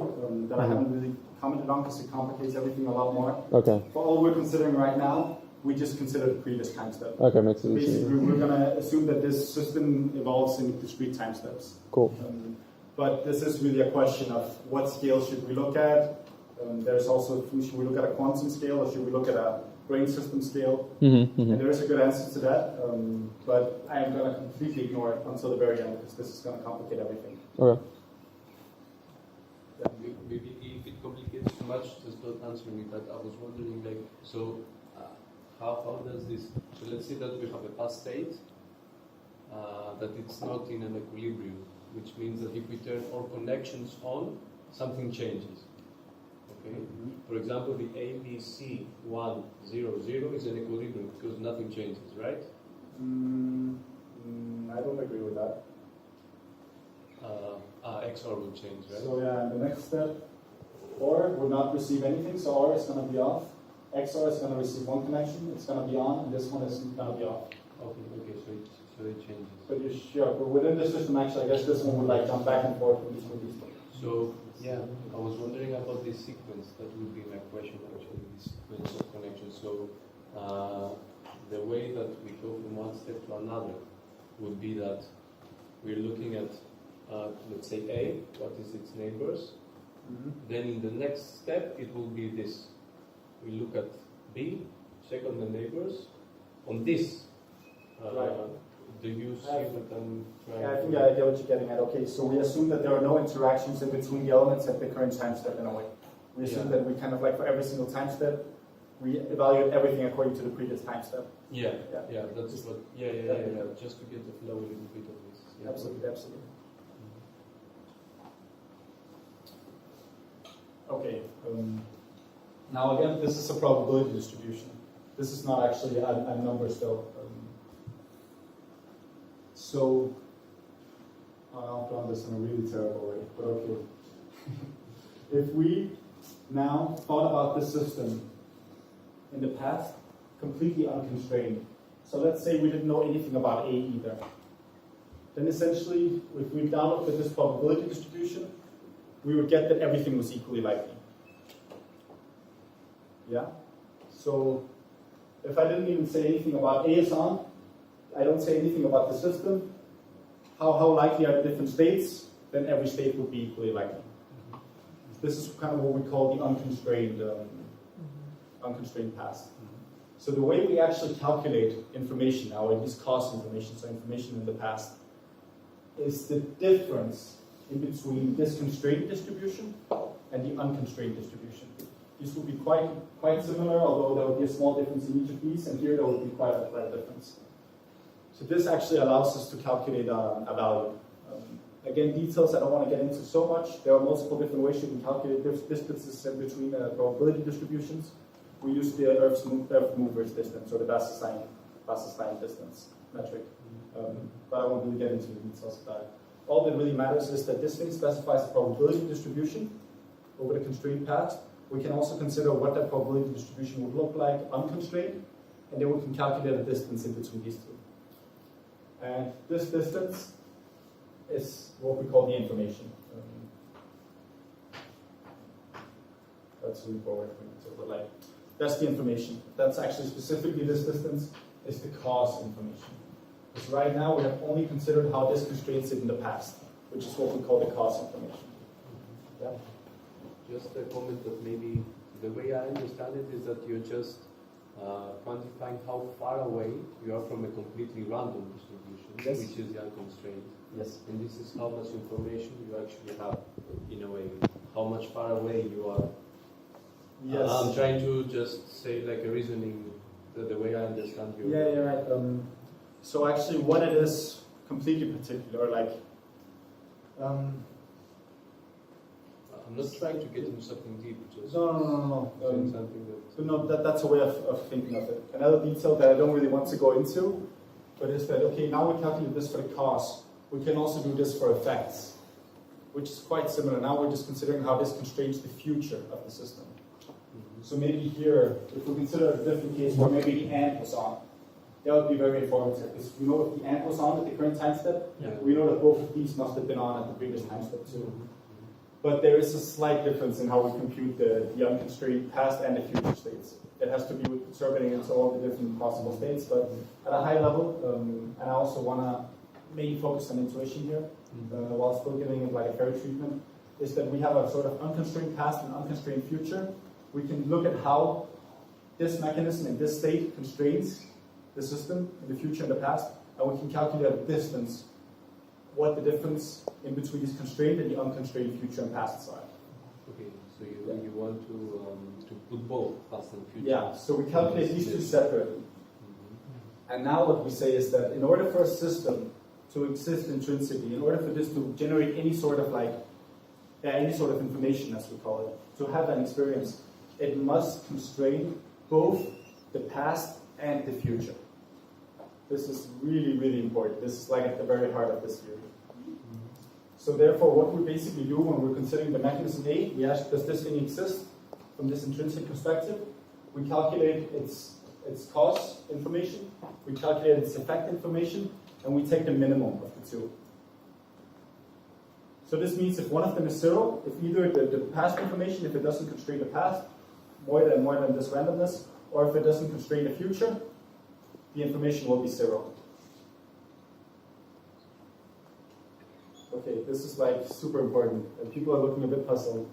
that I haven't really commented on because it complicates everything a lot more. Okay. For all we're considering right now, we just consider the previous time step. Okay, makes it easier. Basically, we're going to assume that this system evolves in discrete time steps. Cool. But this is really a question of what scale should we look at. There's also, should we look at a quantum scale or should we look at a brain system scale? And there is a good answer to that, but I am going to completely ignore it until the very end because this is going to complicate everything. Okay. Yeah. Maybe if it complicates too much, just don't answer me, but I was wondering, like, so how does this, so let's say that we have a past state, that it's not in an equilibrium, which means that if we turn all connections on, something changes. Okay? For example, the ABC 100 is an equilibrium because nothing changes, right? I don't agree with that. XOR will change, right? So yeah, the next step, OR will not receive anything, so OR is going to be off. XOR is going to receive one connection, it's going to be on, and this one is going to be off. Okay, so it changes. But you're sure, but within the system, actually, I guess this one would like jump back and forth with these two. So, yeah, I was wondering about this sequence. That would be my question, actually, this sequence of connections. So, the way that we go from one step to another would be that we're looking at, let's say, A, what is its neighbors. Then in the next step, it will be this. We look at B, check on the neighbors. On this, Right. do you see what I'm trying Yeah, I to think I get what you're getting at. Okay, so we assume that there are no interactions in between the elements at the current time step in a way. We assume that we kind of like for every single time step, we evaluate everything according to the previous time step. Yeah, that's what. Yeah. Just to get the flow a little bit of this. Yeah. Absolutely. Okay. Now again, this is a probability distribution. This is not actually a number still. So I'll draw this in a really terrible way, but okay. If we now thought about this system in the past, completely unconstrained. So let's say we didn't know anything about A either. Then essentially, if we downloaded this probability distribution, we would get that everything was equally likely. Yeah? So if I didn't even say anything about A is on, I don't say anything about the system, how likely are the different states, then every state would be equally likely. This is kind of what we call the unconstrained past. So the way we actually calculate information now, or at least cost information, so information in the past, is the difference in between this constrained distribution and the unconstrained distribution. These would be quite similar, although there would be a small difference in each of these, and here there would be quite a difference. So this actually allows us to calculate a value. Again, details I don't want to get into so much. There are multiple different ways you can calculate distances in between probability distributions. We use the Earth mover's distance, or the Wasserstein distance metric. But I won't really get into the details of that. All that really matters is that this thing specifies a probability distribution, over the constrained path. We can also consider what that probability distribution would look like unconstrained, and then we can calculate the distance in between these two. And this distance is what we call the information. That's really forward. That's the information. That's actually specifically this distance is the cause information. Because right now we have only considered how this constrains it in the past, which is what we call the cause information. Yeah? Just a comment that maybe the way I understand it is that you're just quantifying how far away you are from a completely random distribution, Yes. which is the unconstrained. Yes. And this is how much information you actually have, in a way, how much far away you are. Yes. I'm trying to just say like a reasoning, the way I understand you. Yeah, you're right. So actually what it is completely particular, like I'm not trying to get into something deep, just no. saying something that... No, that's a way of thinking of it. Another detail that I don't really want to go into, but is that, okay, now we calculate this for the cause. We can also do this for effects, which is quite similar. Now we're just considering how this constrains the future of the system. So maybe here, if we consider a different case where maybe the ant was on, that would be very informative. Because we know if the ant was on at the current time step, we know that both of these must have been on at the previous time step too. But there is a slight difference in how we compute the unconstrained past and the future states. It has to be with conserving into all the different possible states, but at a high level, and I also want to mainly focus on intuition here, while still giving it like a fair treatment, is that we have a sort of unconstrained past and unconstrained future. We can look at how this mechanism in this state constrains the system in the future and the past, and we can calculate a distance, what the difference in between this constrained and the unconstrained future and past are. Okay, so you want to put both past and future. Yeah, so we calculate these two separately. And now what we say is that in order for a system to exist intrinsically, in order for this to generate any sort of information, as we call it, to have an experience, it must constrain both the past and the future. This is really, really important. This is like at the very heart of this theory. So therefore, what we basically do when we're considering the mechanism A, we ask, does this thing exist from this intrinsic perspective? We calculate its cause information, we calculate its effect information, and we take the minimum of the two. So this means if one of them is zero, if either the past information, if it doesn't constrain the past, more than this randomness, or if it doesn't constrain the future, the information will be zero. Okay, this is like super important. People are looking a bit puzzled.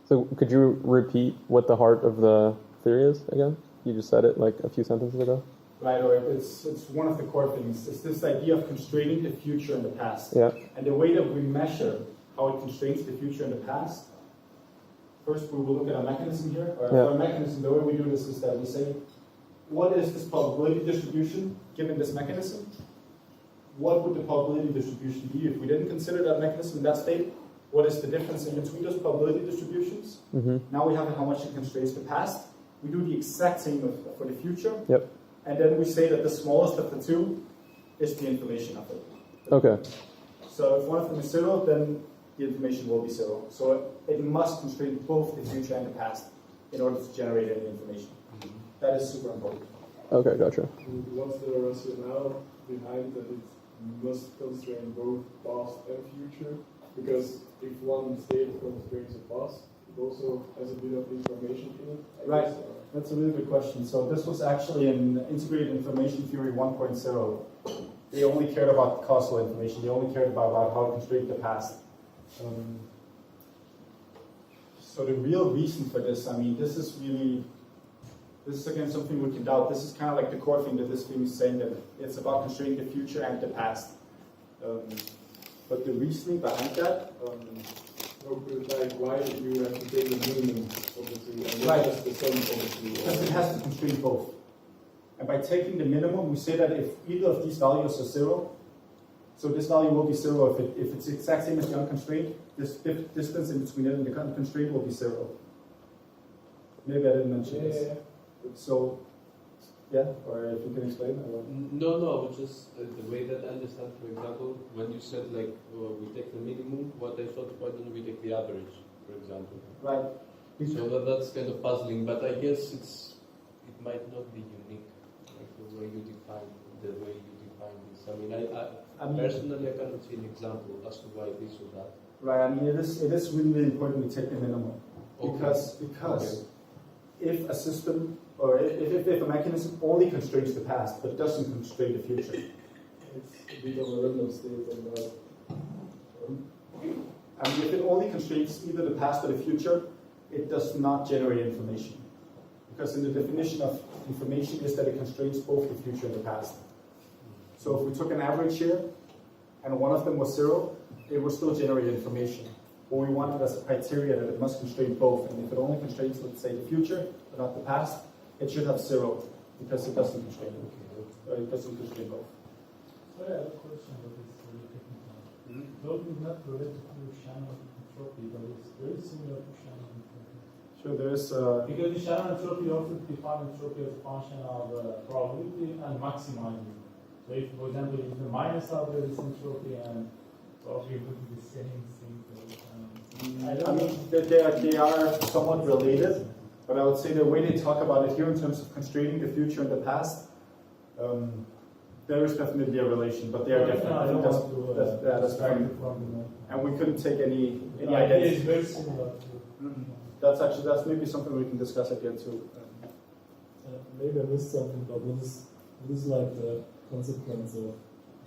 So could you repeat what the heart of the theory is again? You just said it like a few sentences ago. Right, or it's one of the core things. It's this idea of constraining the future and the past. Yeah. And the way that we measure how it constrains the future and the past, first we will look at a mechanism here. Or for a mechanism, the way we do this is that we say, what is this probability distribution given this mechanism? What would the probability distribution be if we didn't consider that mechanism in that state? What is the difference in between those probability distributions? Now we have how much it constrains the past. We do the exact same for the future. Yep. And then we say that the smallest of the two is the information of it. Okay. So if one of them is zero, then the information will be zero. So it must constrain both the future and the past in order to generate any information. That is super important. Okay, gotcha. What's the rationale behind that it must constrain both past and future? Because if one state constrains the past, it also has a bit of information in it. I guess. That's a really good question. So this was actually in Integrated Information Theory 1.0. They only cared about causal information. They only cared about how to constrain the past. So the real reason for this, I mean, this is again something we can doubt. This is kind of like the core thing that this thing is saying, that it's about constraining the future and the past. But the reasoning behind that, like why you have to take the minimum of the two, and not just the sum of the two. Because it has to constrain both. And by taking the minimum, we say that if either of these values are zero, so this value will be zero if it's the exact same as the unconstrained, this distance in between it and the unconstrained will be zero. Maybe I didn't mention this. So, yeah, or if you can explain. No, just the way that I understand, for example, when you said like we take the minimum, what I thought, why don't we take the average? for example. Right. So that's kind of puzzling, but I guess it might not be unique, like the way you define this. I mean, I personally I cannot see an example as to why this or that. Right. I mean, it is really, really important we take the minimum because if a system or if a mechanism only constrains the past but doesn't constrain the future, It's a bit of a random state on that. I mean, if it only constrains either the past or the future, it does not generate information. Because in the definition of information is that it constrains both the future and the past. So if we took an average here, and one of them was 0, it would still generate information. But we wanted as a criteria that it must constrain both. And if it only constrains, let's say, the future, but not the past, it should have 0, because it doesn't constrain it. It doesn't constrain both. Sorry, I have a question about this very technical. Though it's not related to Shannon entropy, but it's very similar to Shannon entropy. Sure, there is. Because in Shannon entropy, you often define entropy as a function of probability and maximizing. So if, for example, if the minus out there is entropy and probably would be the same thing. I mean, they are somewhat related, but I would say the way they talk about it here in terms of constraining the future and the past, there is definitely a relation, but they are different. I think that's fine. And we couldn't take any identity. It's very similar to. That's maybe something we can discuss again too. Maybe I missed something, but what is like the consequence of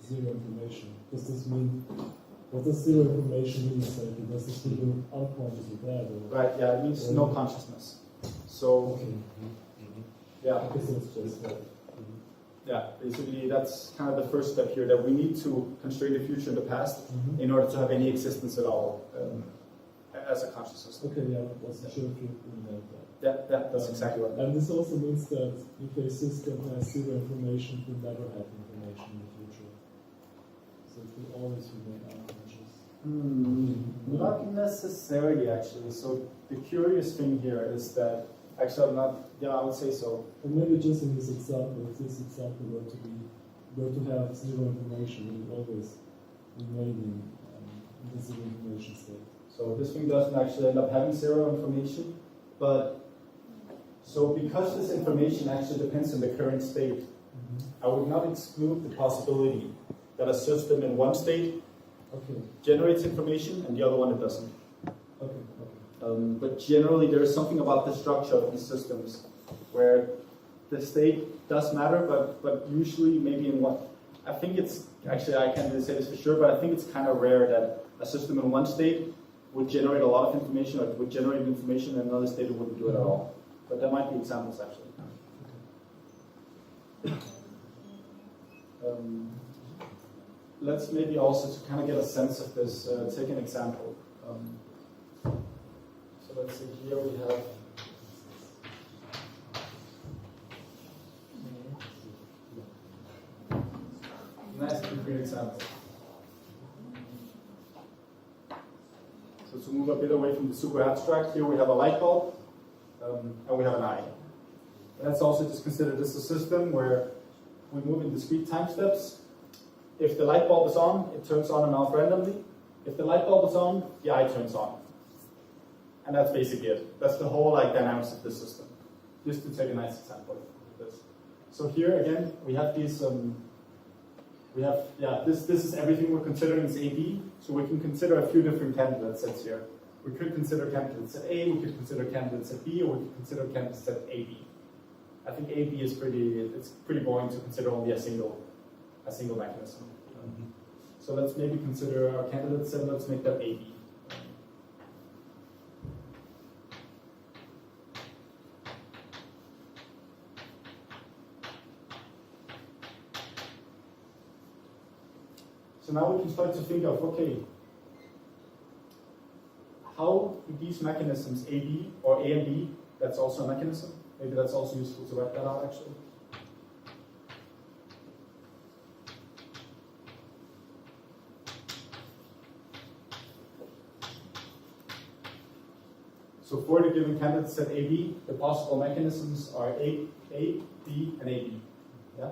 zero information? Does this mean, what does zero information mean exactly? Does this mean unconscious or dead? Right, yeah, it means no consciousness. So, okay. Yeah. I guess it's just that. Yeah, basically that's kind of the first step here, that we need to constrain the future and the past in order to have any existence at all as a conscious system. Okay, yeah, I wasn't sure if you meant that. That's exactly what. And this also means that if a system has zero information, it will never have information in the future. So it will always remain unconscious. Not necessarily, actually. So the curious thing here is that, actually, I'm not. Yeah, I would say so. And maybe just in this example, if this example were to have zero information, it would always remain in the zero information state. So this thing doesn't actually end up having zero information, but so because this information actually depends on the current state, I would not exclude the possibility that a system in one state generates information and the other one it doesn't. But generally, there is something about the structure of these systems where the state does matter, but usually maybe in what I think it's actually, I can't really say this for sure, but I think it's kind of rare that a system in one state would generate a lot of information, or it would generate information in another state it wouldn't do it at all. But there might be examples actually. Let's maybe also to kind of get a sense of this, take an example. So let's see, here we have nice concrete example. So to move a bit away from the super abstract, here we have a light bulb and we have an eye. Let's also just consider this a system where we move in discrete time steps. If the light bulb is on, it turns on and off randomly. If the light bulb is on, the eye turns on. And that's basically it. That's the whole dynamics of the system. Just to take a nice example of this. So here again, we have these. This is everything we're considering as AB. So we can consider a few different candidate sets here. We could consider candidate set A, we could consider candidate set B, or we could consider candidate set AB. I think AB is pretty boring to consider only a single mechanism. So let's maybe consider our candidate set. Let's make that AB. So now we can start to think of, okay, how do these mechanisms AB or A and B, that's also a mechanism, maybe that's also useful to write that out actually. So for the given candidate set AB, the possible mechanisms are A, B, and AB. Yeah?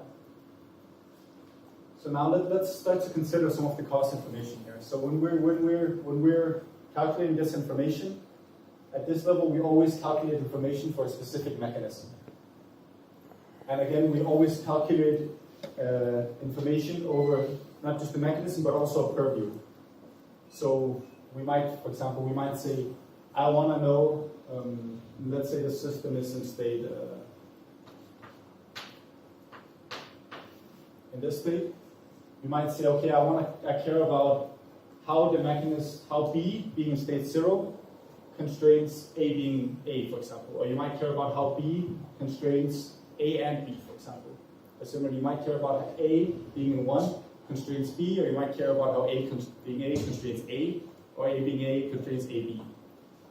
So now let's start to consider some of the cost information here. So when we're calculating this information, at this level, we always calculate information for a specific mechanism. And again, we always calculate information over not just the mechanism, but also a purview. So we might, for example, we might say, I want to know, let's say the system is in state, in this state. We might say, okay, I care about how the mechanism, how B being in state 0 constrains A being A, for example. Or you might care about how B constrains A and B, for example. Or similarly, you might care about how A being in 1 constrains B, or you might care about how A being A constrains A, or A being A constrains AB.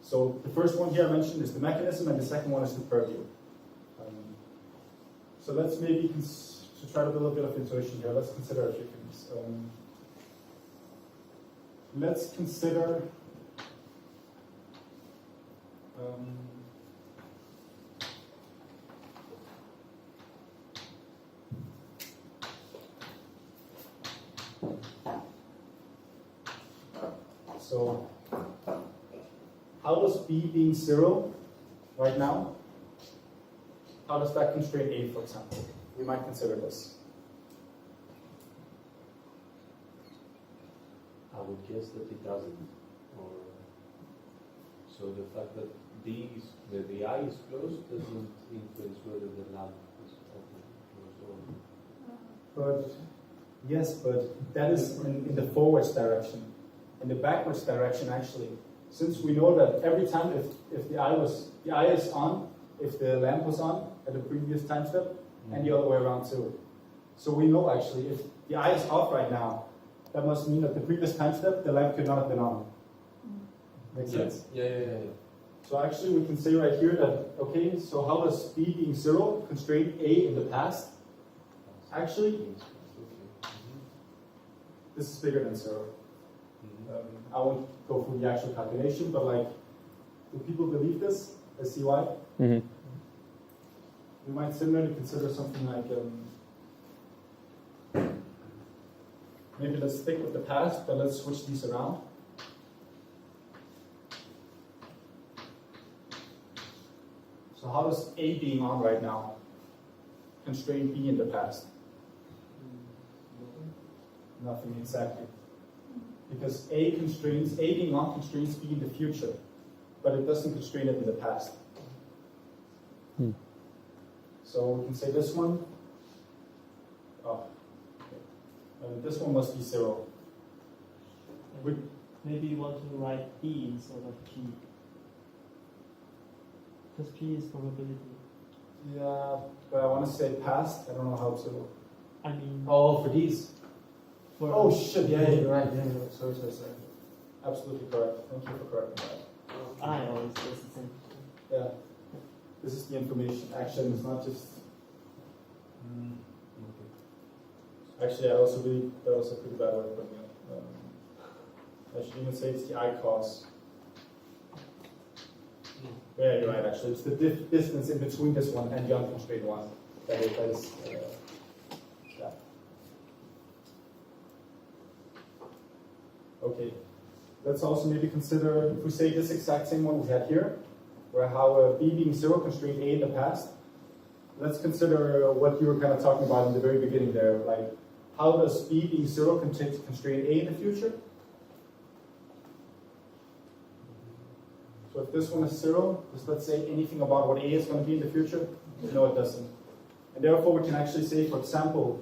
So the first one here I mentioned is the mechanism, and the second one is the purview. So let's maybe, to try to build a bit of intuition here, let's consider a few things. Let's consider so how does B being 0 right now, how does that constrain A, for example? We might consider this. I would guess that it doesn't. Or so the fact that the eye is closed doesn't influence whether the lamp is open, closed, or. But yes, but that is in the forwards direction. In the backwards direction, actually, since we know that every time if the eye is on, if the lamp was on at the previous time step, and the other way around too. So we know actually if the eye is off right now, that must mean that the previous time step the lamp could not have been on. Makes sense? Yeah. So actually we can say right here that, okay, so how does B being 0 constrain A in the past? Actually, this is bigger than 0. I won't go through the actual calculation, but like, do people believe this? Let's see why. Mm-hmm. We might similarly consider something like, maybe let's stick with the past, but let's switch these around. So how does A being on right now constrain B in the past? Nothing exactly. Because A being on constrains B in the future, but it doesn't constrain it in the past. So we can say this one, this one must be 0. Maybe you want to write P instead of P. Because P is probability. Yeah, but I want to say past. I don't know how to. I mean. Oh, for these. For Shit! Yeah, you're right. Yeah. Sorry. Absolutely correct. Thank you for correcting that. I always do the same. Yeah. This is the information. Action is not just. Actually, that was a pretty bad way of putting it. I should even say it's the I cos. Yeah, you're right. Actually, it's the distance in between this one and the unconstrained one. That is. Yeah. Okay. Let's also maybe consider if we say this exact same one we had here, where how B being 0 constrained A in the past. Let's consider what you were kind of talking about in the very beginning there, like how does B being 0 constrain A in the future? So if this one is 0, does that say anything about what A is going to be in the future? No, it doesn't. And therefore we can actually say, for example,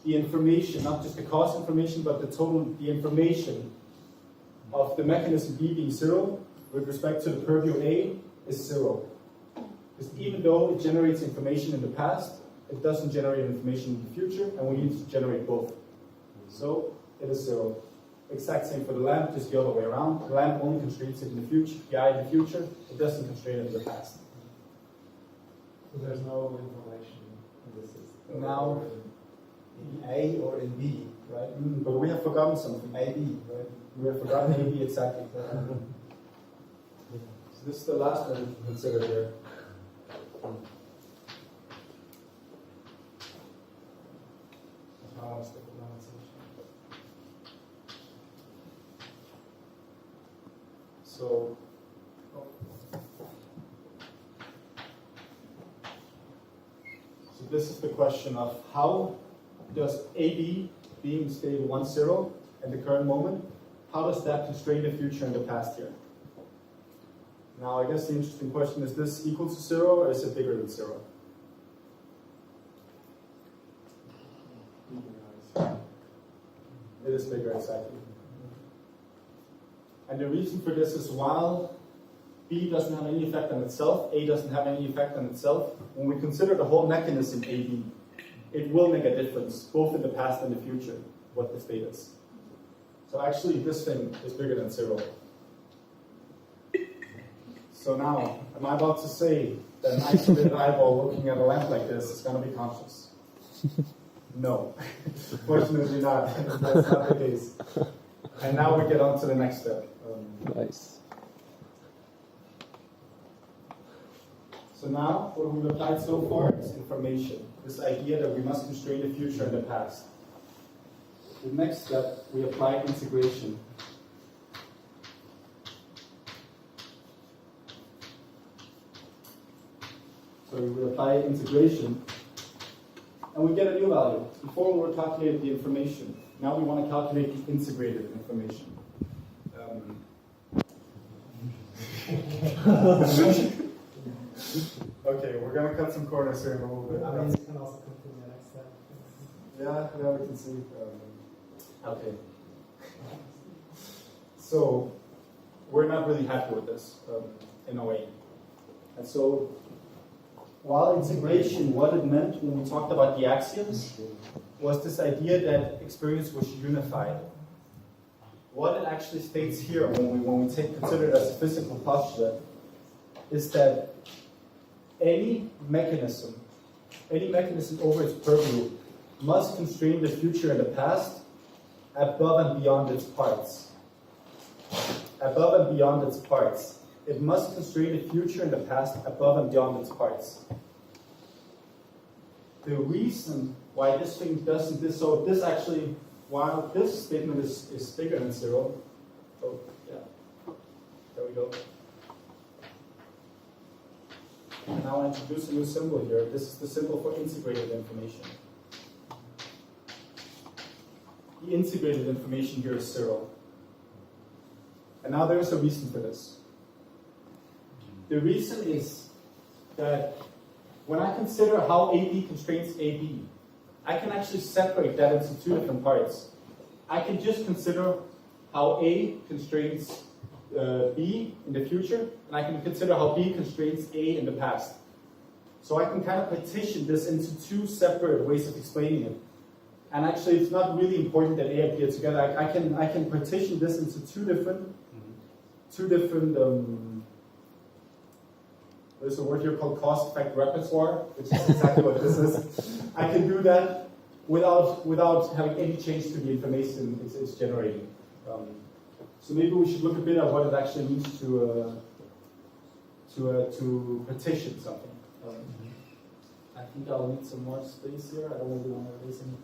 the information, not just the cause information, but the information of the mechanism B being 0 with respect to the purview A is 0. Because even though it generates information in the past, it doesn't generate information in the future, and we need to generate both. So it is 0. Exact same for the lamp, just the other way around. The lamp only constrains it in the future, the eye in the future, it doesn't constrain it in the past. So there's no information in this system. Now, in A or in B, right? but we have forgotten something. AB, right? We have forgotten AB exactly. So this is the last one to consider here. So, this is the question of how does AB being state 1, 0 at the current moment, how does that constrain the future and the past here? Now, I guess the interesting question is this equal to 0 or is it bigger than 0? It is bigger, exactly. And the reason for this is while B doesn't have any effect on itself, A doesn't have any effect on itself, when we consider the whole mechanism AB, it will make a difference, both in the past and the future, what the state is. So actually, this thing is bigger than 0. So now, am I about to say that an isolated eyeball looking at a lamp like this is going to be conscious? No. Fortunately not. That's not the case. And now we get on to the next step. Nice. So now, what we've applied so far is information. This idea that we must constrain the future and the past. The next step, we apply integration. So we will apply integration, and we get a new value. Before we were calculating the information. Now we want to calculate the integrated information. Okay, we're going to cut some corners here in a little bit. I mean, it can also come to the next step. Yeah, we can see. Okay. So, we're not really happy with this in a way. And so, while integration, what it meant when we talked about the axioms, was this idea that experience was unified. What it actually states here, when we consider it as a physical postulate, is that any mechanism over its purview must constrain the future and the past above and beyond its parts. Above and beyond its parts. It must constrain the future and the past above and beyond its parts. The reason why this thing doesn't, so this actually, while this statement is bigger than 0, oh yeah, there we go. And now I introduce a new symbol here. This is the symbol for integrated information. The integrated information here is 0. And now there is a reason for this. The reason is that when I consider how AB constrains AB, I can actually separate that into two different parts. I can just consider how A constrains B in the future, and I can consider how B constrains A in the past. So I can kind of partition this into two separate ways of explaining it. And actually, it's not really important that A and B are together. I can partition this into two different. There's a word here called cause-effect repertoire, which is exactly what this is. I can do that without having any change to the information it's generating. So maybe we should look a bit at what it actually means to partition something. I think I'll need some more space here. I don't really want to erase anything.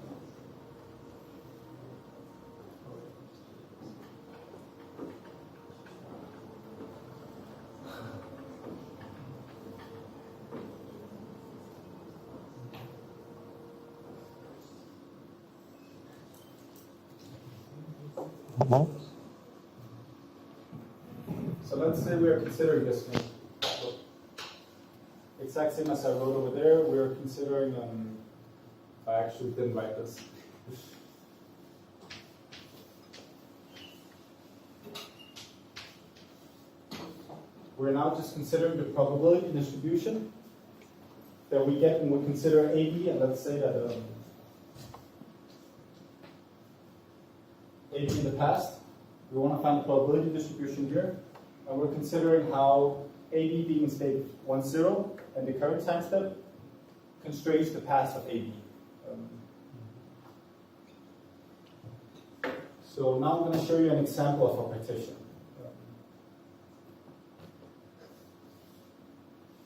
So let's say we are considering this thing. Exact same as I wrote over there. We are considering. I actually didn't write this. We're now just considering the probability distribution that we get when we consider AB, and let's say that AB in the past. We want to find the probability distribution here, and we're considering how AB being in state 1, 0, and the current time step constrains the past of AB. So now I'm going to show you an example of a partition.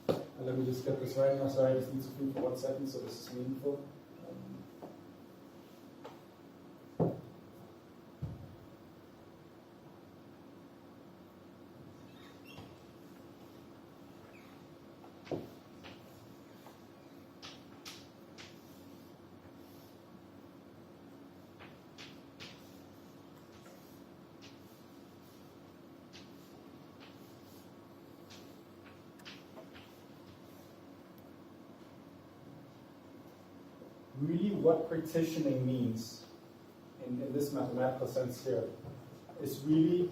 And let me just get this right now. Sorry, I just need to think for 1 second so this is meaningful. really what partitioning means in this mathematical sense here is really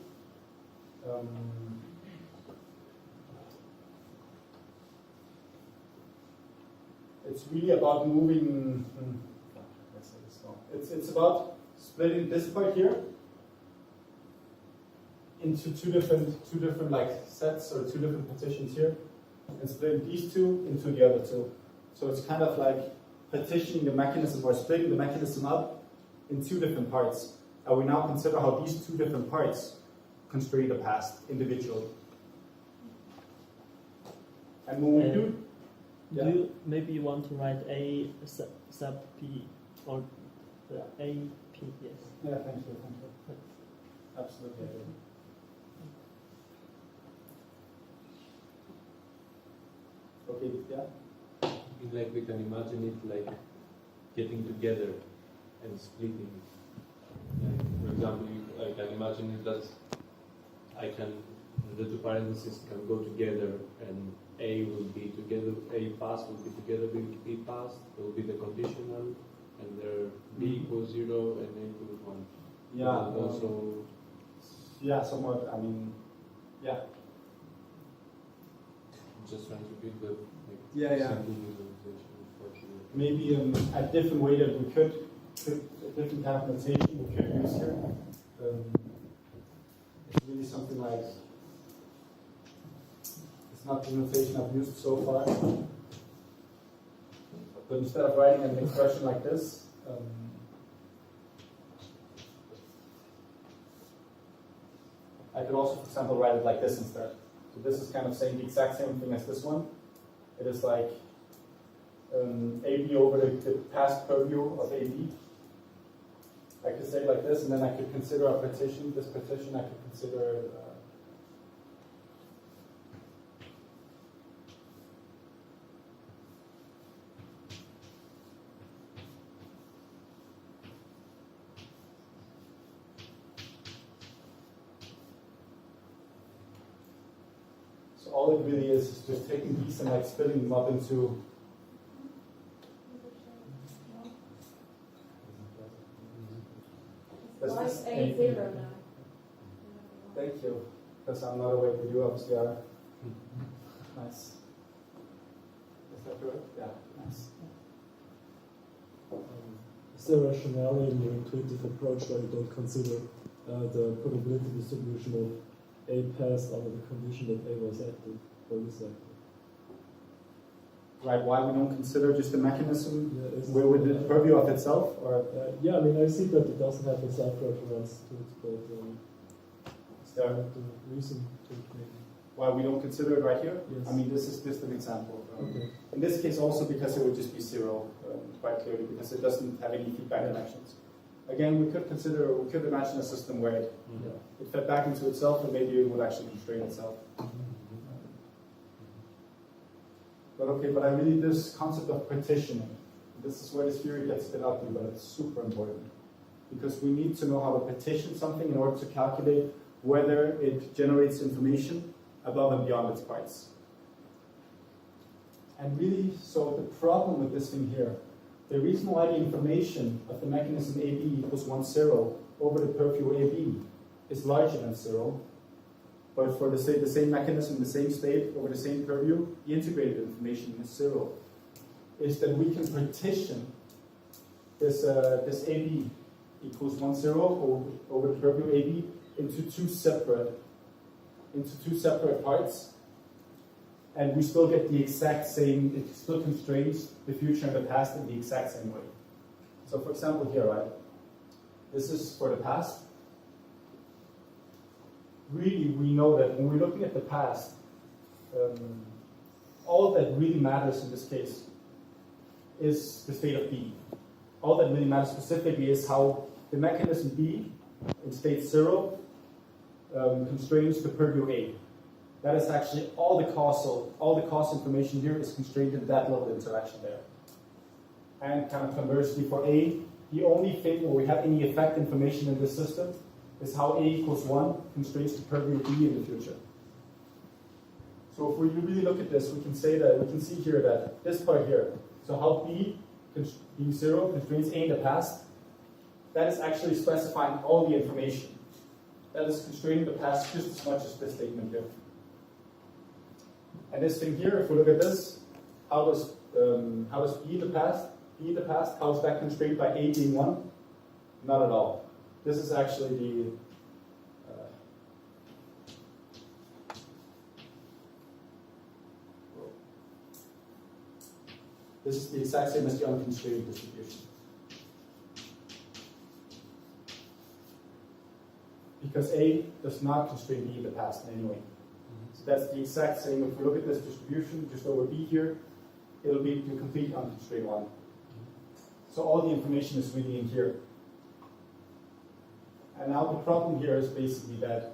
it's really about moving. Let's say this wrong. It's about splitting this part here into two different like sets or two different partitions here, and splitting these two into the other two. So it's kind of like partitioning the mechanism or splitting the mechanism up in two different parts. And we now consider how these two different parts constrain the past individually. And when we do, yeah. You maybe you want to write A sub P or the A P, yes. Yeah, thank you. Absolutely. Okay, yeah. Like we can imagine it like getting together and splitting. Like, for example, I can imagine it that the two parentheses can go together and A will be together, A past will be together with B past, it will be the conditional, and there B equals 0 and A equals 1. Yeah. Also. Yeah, somewhat. I mean, yeah. I'm just trying to build the Yeah. simple visualization for you. Maybe a different way that we could a different kind of notation we could use here. It's really something like, it's not the notation I've used so far, but instead of writing an expression like this, I could also, for example, write it like this instead. So this is kind of saying the exact same thing as this one. It is like AB over the past purview of AB. I could say it like this, and then I could consider a partition. This partition I could consider so all it really is just taking these and like splitting them up into Why is A 0 now? Thank you, because I'm not awake, but you obviously are. Nice. Is that correct? Yeah, nice. Is there rationale in your intuitive approach where you don't consider the probability distribution of A passed under the condition that A was active or misactive? Right, why we don't consider just the mechanism Yeah, with the purview of itself? Or yeah, I mean, I see that it doesn't have a self-reference to it, but is there the reason to it maybe? why we don't consider it right here? Yes. I mean, this is just an example. Okay. In this case also because it would just be 0, quite clearly, because it doesn't have any feedback connections. Again, we could imagine a system where it fed back into itself and maybe it would actually constrain itself. But I really, this concept of partitioning, this is where this theory gets a bit ugly, but it's super important. Because we need to know how to partition something in order to calculate whether it generates information above and beyond its parts. And really, so the problem with this thing here, the reason why the information of the mechanism AB equals 1, 0 over the purview AB is larger than 0, but for the same mechanism, the same state over the same purview, the integrated information is 0, is that we can partition this AB equals 1, 0 over the purview AB into two separate parts, and we still get the exact same, it still constrains the future and the past in the exact same way. So for example here, right, this is for the past. Really, we know that when we're looking at the past, all that really matters in this case is the state of B. All that really matters specifically is how the mechanism B in state 0 constrains the purview A. That is actually all the causal information here is constrained in that little interaction there. And kind of conversely for A, the only thing where we have any effect information in this system is how A equals 1 constrains the purview B in the future. So if we really look at this, we can say that, we can see here that this part here, so how B being 0 constrains A in the past, that is actually specifying all the information. That is constraining the past just as much as this statement here. And this thing here, if we look at this, how does B in the past, how is that constrained by A being 1? Not at all. This is actually the this is the exact same as the unconstrained distribution. Because A does not constrain B in the past in any way. So that's the exact same. If we look at this distribution just over B here, it'll be the complete unconstrained one. So all the information is really in here. And now the problem here is basically that,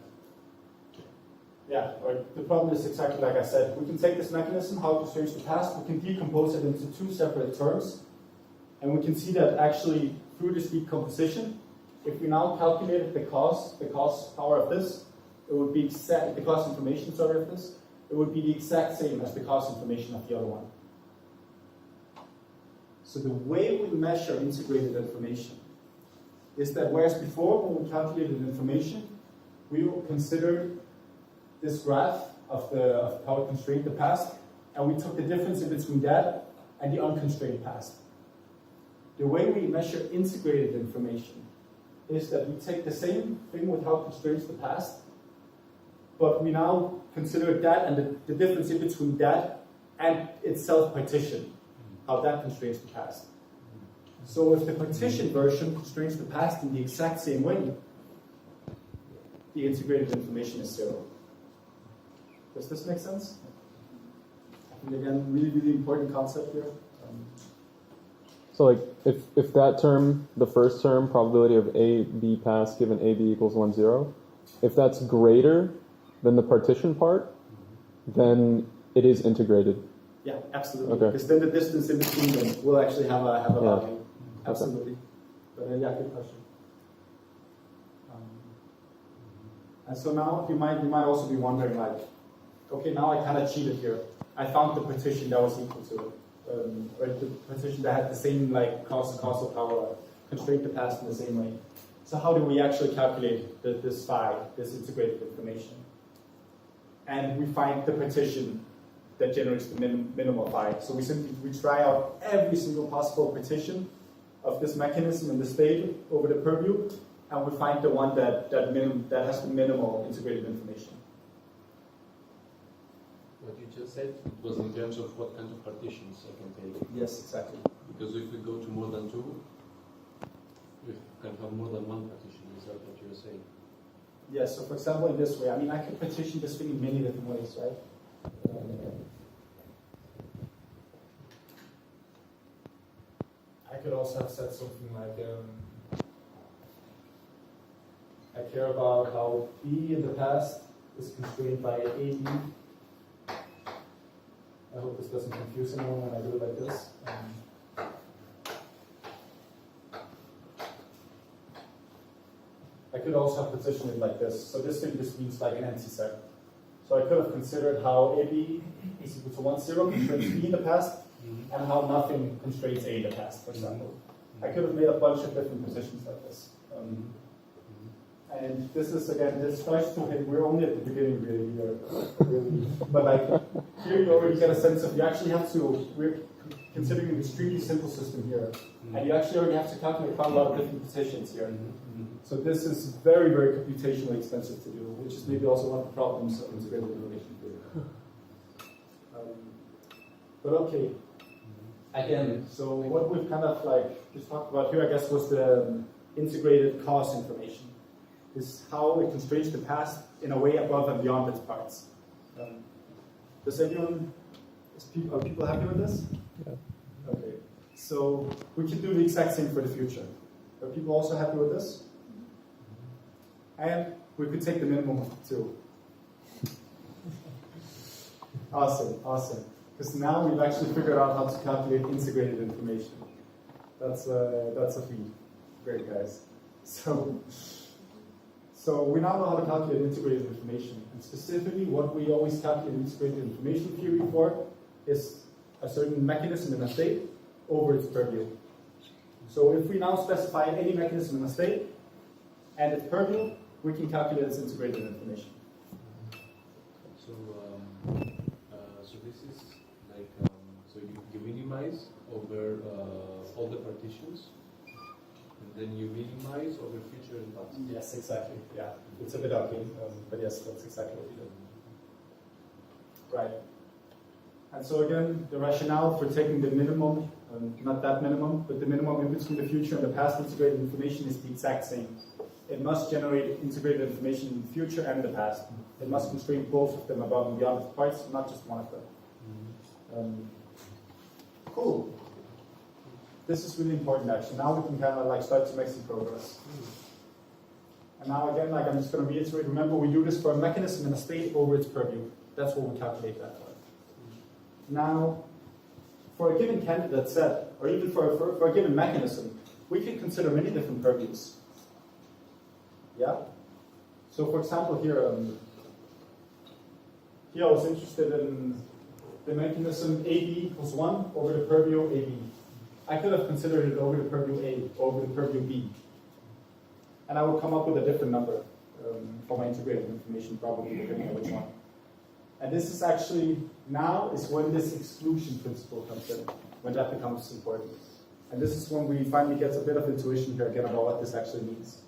the problem is exactly like I said. We can take this mechanism, how it constrains the past, we can decompose it into two separate terms, and we can see that actually through this decomposition, if we now calculated the cos power of this, it would be the cos information, of this, it would be the exact same as the cos information of the other one. So the way we measure integrated information is that whereas before when we calculated information, we considered this graph of how it constrained the past, and we took the difference in between that and the unconstrained past. The way we measure integrated information is that we take the same thing with how it constrains the past, but we now consider that and the difference in between that and its self-partition, how that constrains the past. So if the partition version constrains the past in the exact same way, the integrated information is 0. Does this make sense? And again, really, really important concept here. So like if that term, the first term, probability of A, B pass given A, B equals 1, 0, if that's greater than the partition part, then it is integrated. Yeah, absolutely. Okay. Because then the distance in between them will actually have a value. Absolutely. But yeah, good question. And so now you might also be wondering, like, okay, now I kind of cheated here. I found the partition that was equal to it. Or the partition that had the same like causal power, constraint the past in the same way. So how do we actually calculate this phi, this integrated information? And we find the partition that generates the minimal phi. So we try out every single possible partition of this mechanism in the state over the purview, and we find the one that has the minimal integrated information. What you just said was in terms of what kind of partitions I can take. Yes, exactly. Because if we go to more than 2, we can have more than one partition. Is that what you're saying? Yes, so for example, in this way, I mean, I can partition this thing in many different ways, right? I could also have said something like, I care about how B in the past is constrained by AB. I hope this doesn't confuse anyone when I do it like this. I could also have positioned it like this. So this thing just means like an empty set. So I could have considered how AB is equal to 1, 0 constrains B in the past, and how nothing constrains A in the past, for example. I could have made a bunch of different positions like this. And this is, again, this starts to hit, we're only at the beginning really here. Really. But like, here you already get a sense of, you actually have to, we're considering an extremely simple system here. And you actually already have to calculate quite a lot of different positions here. So this is very, very computationally expensive to do, which is maybe also one of the problems of integrated information theory. But okay, again, so what we've kind of like just talked about here, I guess, was the integrated cause information. Is how it constrains the past in a way above and beyond its parts. Does everyone, are people happy with this? Yeah. Okay, so we can do the exact same for the future. Are people also happy with this? And we could take the minimum of 2. Awesome, awesome. Because now we've actually figured out how to calculate integrated information. That's a feat. Great, guys. So we now know how to calculate integrated information. And specifically, what we always calculate integrated information theory for is a certain mechanism in a state, over its purview. So if we now specify any mechanism in a state and its purview, we can calculate its integrated information. So, so this is like, so you minimize over all the partitions, and then you minimize over future and past. Yes, exactly. Yeah, it's a bit ugly, but yes, that's exactly what we do. Right. And so again, the rationale for taking the minimum, not that minimum, but the minimum in between the future and the past integrated information is the exact same. It must generate integrated information in the future and the past. It must constrain both of them above and beyond its parts, not just one of them. Cool. This is really important actually. Now we can kind of like start to make some progress. And now again, like I'm just going to reiterate, remember we do this for a mechanism in a state over its purview. That's what we calculate that for. Now, for a given candidate set, or even for a given mechanism, we can consider many different purviews. Yeah? So for example here, here I was interested in the mechanism AB equals 1 over the purview AB. I could have considered it over the purview A, over the purview B. And I would come up with a different number for my integrated information, probably depending on which one. And this is actually, now is when this exclusion principle comes in, when that becomes important. And this is when we finally get a bit of intuition here again about what this actually means.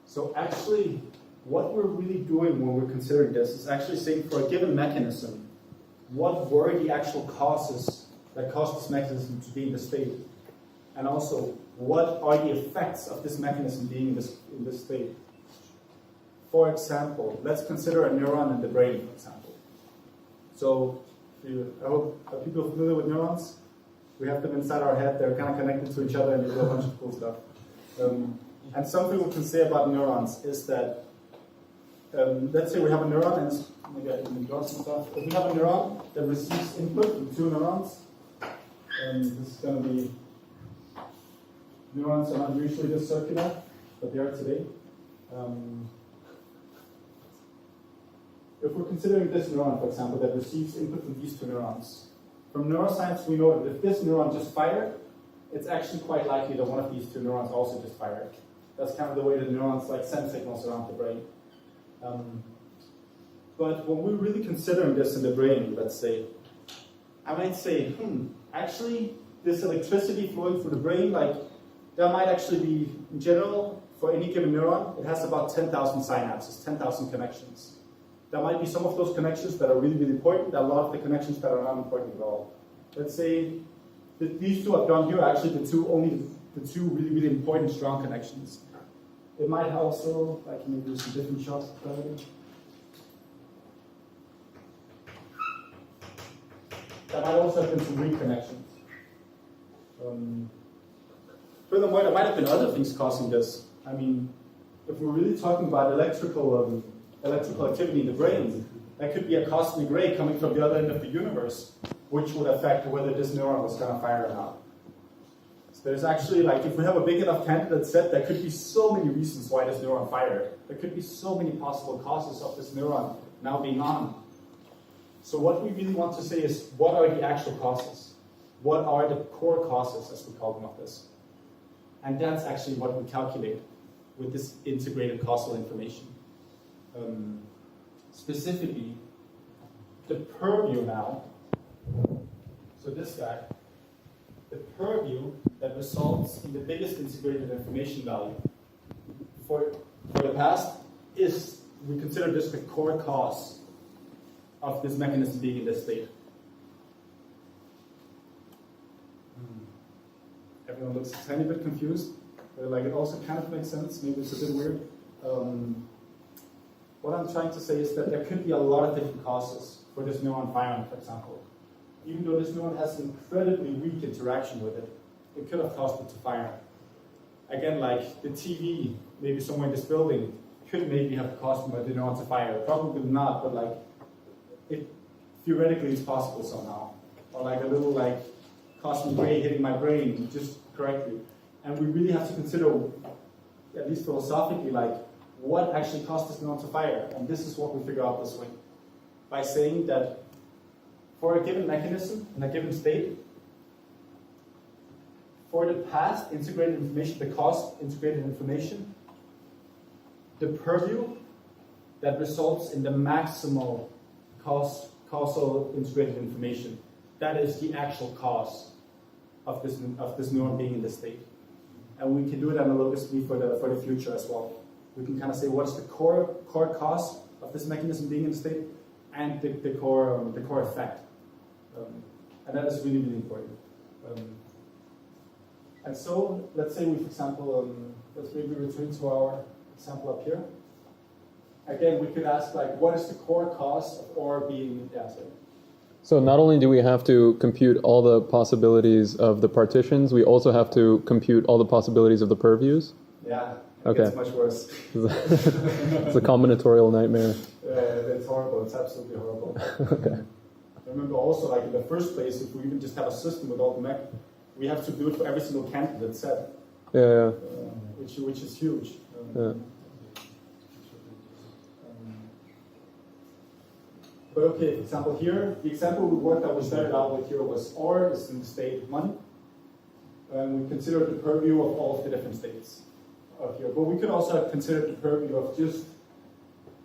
So actually, what we're really doing when we're considering this is actually saying for a given mechanism, what were the actual causes that caused this mechanism to be in this state? And also, what are the effects of this mechanism being in this state? For example, let's consider a neuron in the brain, for example. So, I hope, are people familiar with neurons? We have them inside our head, they're kind of connected to each other and they do a bunch of cool stuff. And something we can say about neurons is that, let's say we have a neuron, and maybe I can draw some stuff. If we have a neuron that receives input from two neurons, this is going to be, neurons are not usually this circular, but they are today. If we're considering this neuron, for example, that receives input from these two neurons, from neuroscience we know that if this neuron just fired, it's actually quite likely that one of these two neurons also just fired. That's kind of the way that neurons like send signals around the brain. But when we're really considering this in the brain, let's say, I might say, actually, this electricity flowing through the brain, like, there might actually be, in general, for any given neuron, it has about 10,000 synapses, 10,000 connections. There might be some of those connections that are really, really important, there are a lot of the connections that are not important at all. Let's say that these two I've drawn here are actually only the two really, really important strong connections. It might also, like maybe do some different shots of clarity. There might also have been some weak connections. Furthermore, there might have been other things causing this. I mean, if we're really talking about electrical activity in the brain, that could be a cosmic ray coming from the other end of the universe, which would affect whether this neuron was going to fire or not. So there's actually, like, if we have a big enough candidate set, there could be so many reasons why this neuron fired. There could be so many possible causes of this neuron now being on. So what we really want to say is, what are the actual causes? What are the core causes, as we call them, of this? And that's actually what we calculate with this integrated causal information. Specifically, the purview now, so this guy, the purview that results in the biggest integrated information value for the past is, we consider this the core cause of this mechanism being in this state. Everyone looks a tiny bit confused, but like it also kind of makes sense, maybe it's a bit weird. What I'm trying to say is that there could be a lot of different causes for this neuron firing, for example. Even though this neuron has an incredibly weak interaction with it, it could have caused it to fire. Again, like the TV, maybe somewhere in this building, could maybe have caused the neuron to fire. Probably not, but like, theoretically it's possible somehow. Or like a little like cosmic ray hitting my brain just correctly. And we really have to consider, at least philosophically, like, what actually caused this neuron to fire? And this is what we figure out this way. By saying that for a given mechanism in a given state, for the past integrated information, the cost integrated information, the purview that results in the maximal causal integrated information. That is the actual cause of this neuron being in this state. And we can do it analogously for the future as well. We can kind of say what's the core cause of this mechanism being in the state, and the core effect. And that is really, really important. And so, let's say we, for example, let's maybe return to our example up here. Again, we could ask, like, what is the core cause of OR being, So not only do we have to compute all the possibilities of the partitions, we also have to compute all the possibilities of the purviews? Yeah, okay. It's much worse. It's a combinatorial nightmare. It's horrible, it's absolutely horrible. Okay. Remember also, like in the first place, if we even just have a system with all the mech, we have to do it for every single candidate set. Yeah. Which is huge. Yeah. But okay, for example here, the example work that we started out with here was OR is in the state 1. And we considered the purview of all of the different states of here. But we could also have considered the purview of just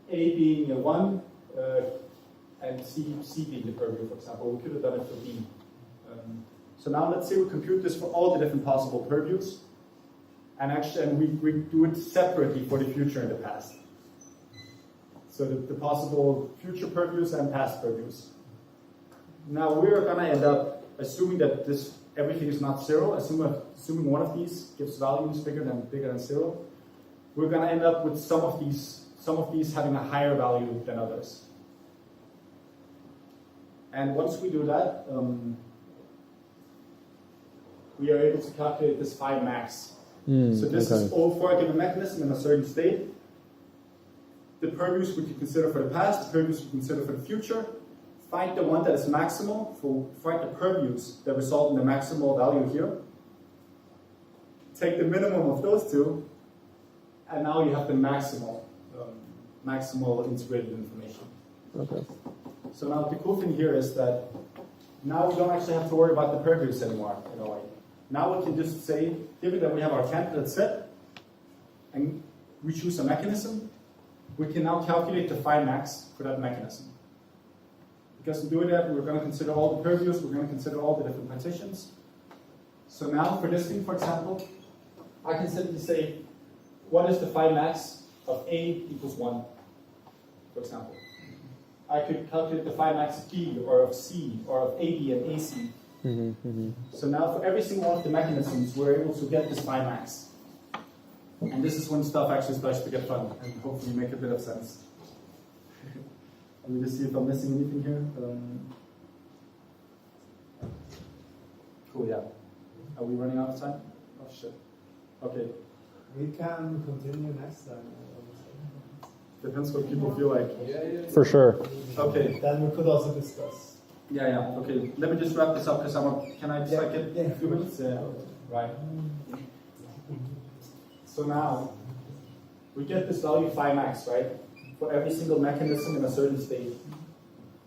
A being a 1 and C being the purview, for example. We could have done it for B. So now let's say we compute this for all the different possible purviews. And we do it separately for the future and the past. So the possible future purviews and past purviews. Now we're going to end up assuming that everything is not 0. Assuming one of these gives values bigger than 0. We're going to end up with some of these having a higher value than others. And once we do that, we are able to calculate this phi max. So this is all for a given mechanism in a certain state. The purviews we can consider for the past, the purviews we consider for the future. Find the one that is maximal, find the purviews that result in the maximal value here. Take the minimum of those two, and now you have the maximal integrated information. Okay. So now the cool thing here is that now we don't actually have to worry about the purviews anymore in a way. Now we can just say, given that we have our candidate set, and we choose a mechanism, we can now calculate the phi max for that mechanism. Because in doing that, we're going to consider all the purviews, we're going to consider all the different partitions. So now for this thing, for example, I can simply say, what is the phi max of A equals 1, for example. I could calculate the phi max of B, or of C, or of AB and AC. So now for every single one of the mechanisms, we're able to get this phi max. And this is when stuff actually starts to get fun, and hopefully make a bit of sense. Let me just see if I'm missing anything here. Cool, yeah. Are we running out of time? Oh shit. Okay. We can continue next time. Depends what people feel like. For sure. Okay. Then we could also discuss. Yeah. Okay. Let me just wrap this up because can I just get a few minutes? Yeah. Right. So now we get this value phi max, right? For every single mechanism in a certain state.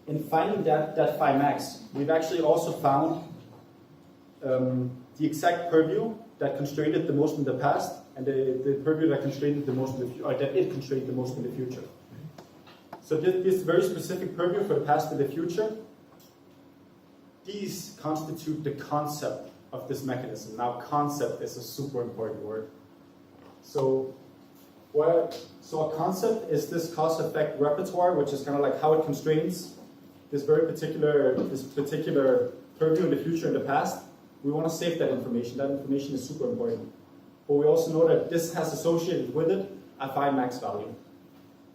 In finding that phi max, we've actually also found the exact purview that constrained the most in the past, and the purview that constrained the most in the future, or that it constrained the most in the future. So this very specific purview for the past and the future, these constitute the concept of this mechanism. Now, concept is a super important word. So a concept is this cause-effect repertoire, which is kind of like how it constrains this particular purview in the future and the past. We want to save that information. That information is super important. But we also know that this has associated with it a phi max value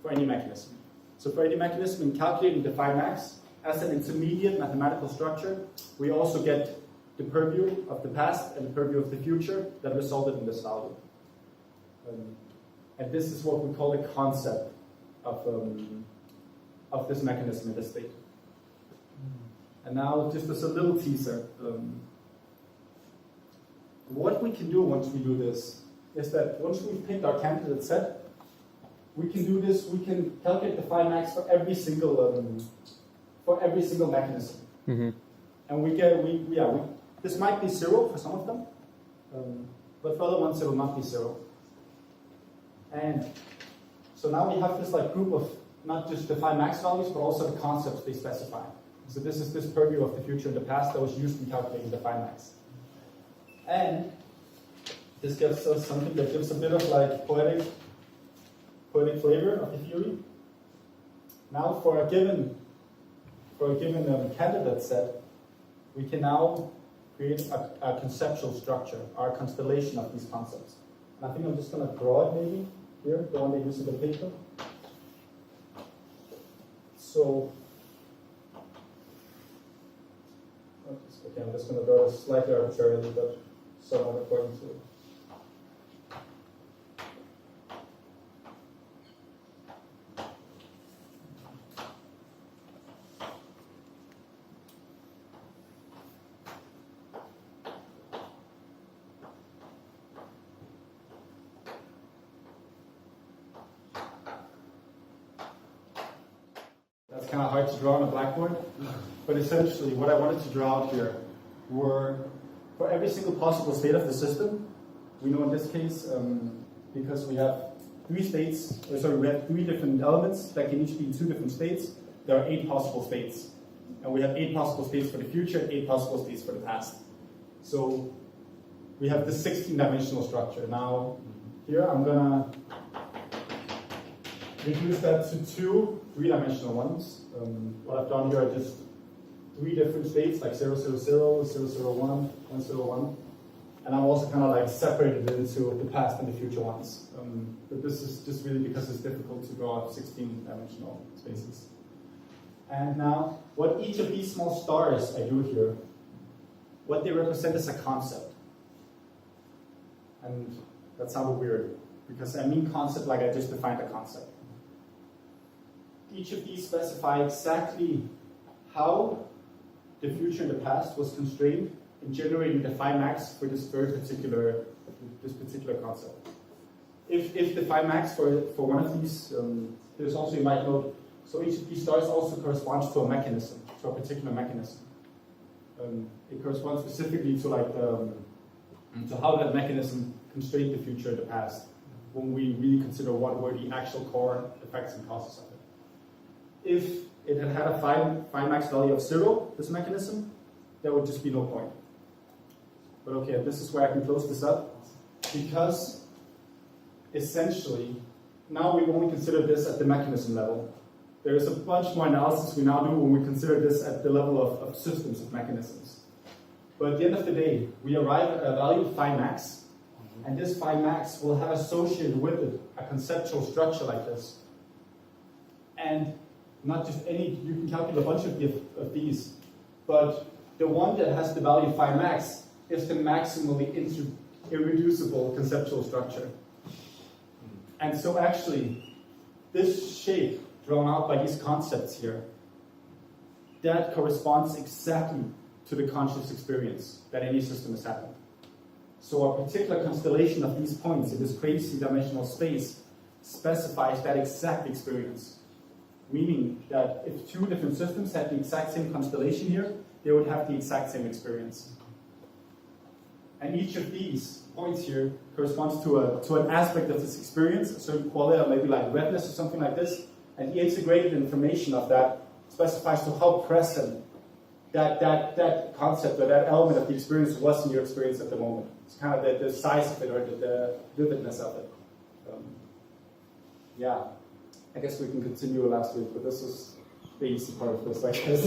for any mechanism. So for any mechanism, in calculating the phi max as an intermediate mathematical structure, we also get the purview of the past and the purview of the future that resulted in this value. And this is what we call the concept of this mechanism in this state. And now, just as a little teaser, what we can do once we do this is that once we've picked our candidate set, we can do this. We can calculate the phi max for every single mechanism, and this might be 0 for some of them, but for other ones it will not be 0. And so now we have this like group of not just the phi max values, but also the concepts they specify. So this is this purview of the future and the past that was used in calculating the phi max. And this gives us something that gives a bit of like poetic flavor of the theory. Now for a given candidate set, we can now create a conceptual structure, or a constellation of these concepts. And I think I'm just going to draw it maybe here, the one they use in the paper. So, okay, I'm just going to draw it slightly arbitrarily, but somewhat according to it. That's kind of hard to draw on a blackboard, but essentially what I wanted to draw out here were, for every single possible state of the system, we know in this case, because we have we have 3 different elements that can each be in 2 different states, there are 8 possible states. And we have 8 possible states for the future and 8 possible states for the past. So we have this 16-dimensional structure. Now, here I'm going to reduce that to 2 3-dimensional ones. What I've done here are just 3 different states, like 0, 0, 0, 0, 0, 1, 1, 0, 1. And I'm also kind of like separated it into the past and the future ones. But this is just really because it's difficult to draw out 16-dimensional spaces. And now, what each of these small stars I do here, what they represent is a concept. And that sounded weird, because I mean concept like I just defined a concept. Each of these specify exactly how the future and the past was constrained in generating the phi max for this particular concept. If the phi max for one of these, there's also, you might note, so each of these stars also corresponds to a mechanism, to a particular mechanism. It corresponds specifically to like to how that mechanism constrained the future and the past, when we really consider what were the actual core effects and causes of it. If it had a phi max value of 0, this mechanism, there would just be no point. But okay, this is where I can close this up, because essentially, now we only consider this at the mechanism level. There is a bunch more analysis we now do when we consider this at the level of systems of mechanisms. But at the end of the day, we arrive at a value of phi max, and this phi max will have associated with it a conceptual structure like this. And not just any, you can calculate a bunch of these, but the one that has the value phi max is the maximally irreducible conceptual structure. And so actually, this shape drawn out by these concepts here, that corresponds exactly to the conscious experience that any system is having. So a particular constellation of these points in this crazy dimensional space specifies that exact experience. Meaning that if 2 different systems had the exact same constellation here, they would have the exact same experience. And each of these points here corresponds to an aspect of this experience, a certain quality, or maybe like redness or something like this, and the integrated information of that specifies to how present that concept or that element of the experience was in your experience at the moment. It's kind of the size of it or the vividness of it. Yeah, I guess we can continue last week, but this is the easy part of this, I guess.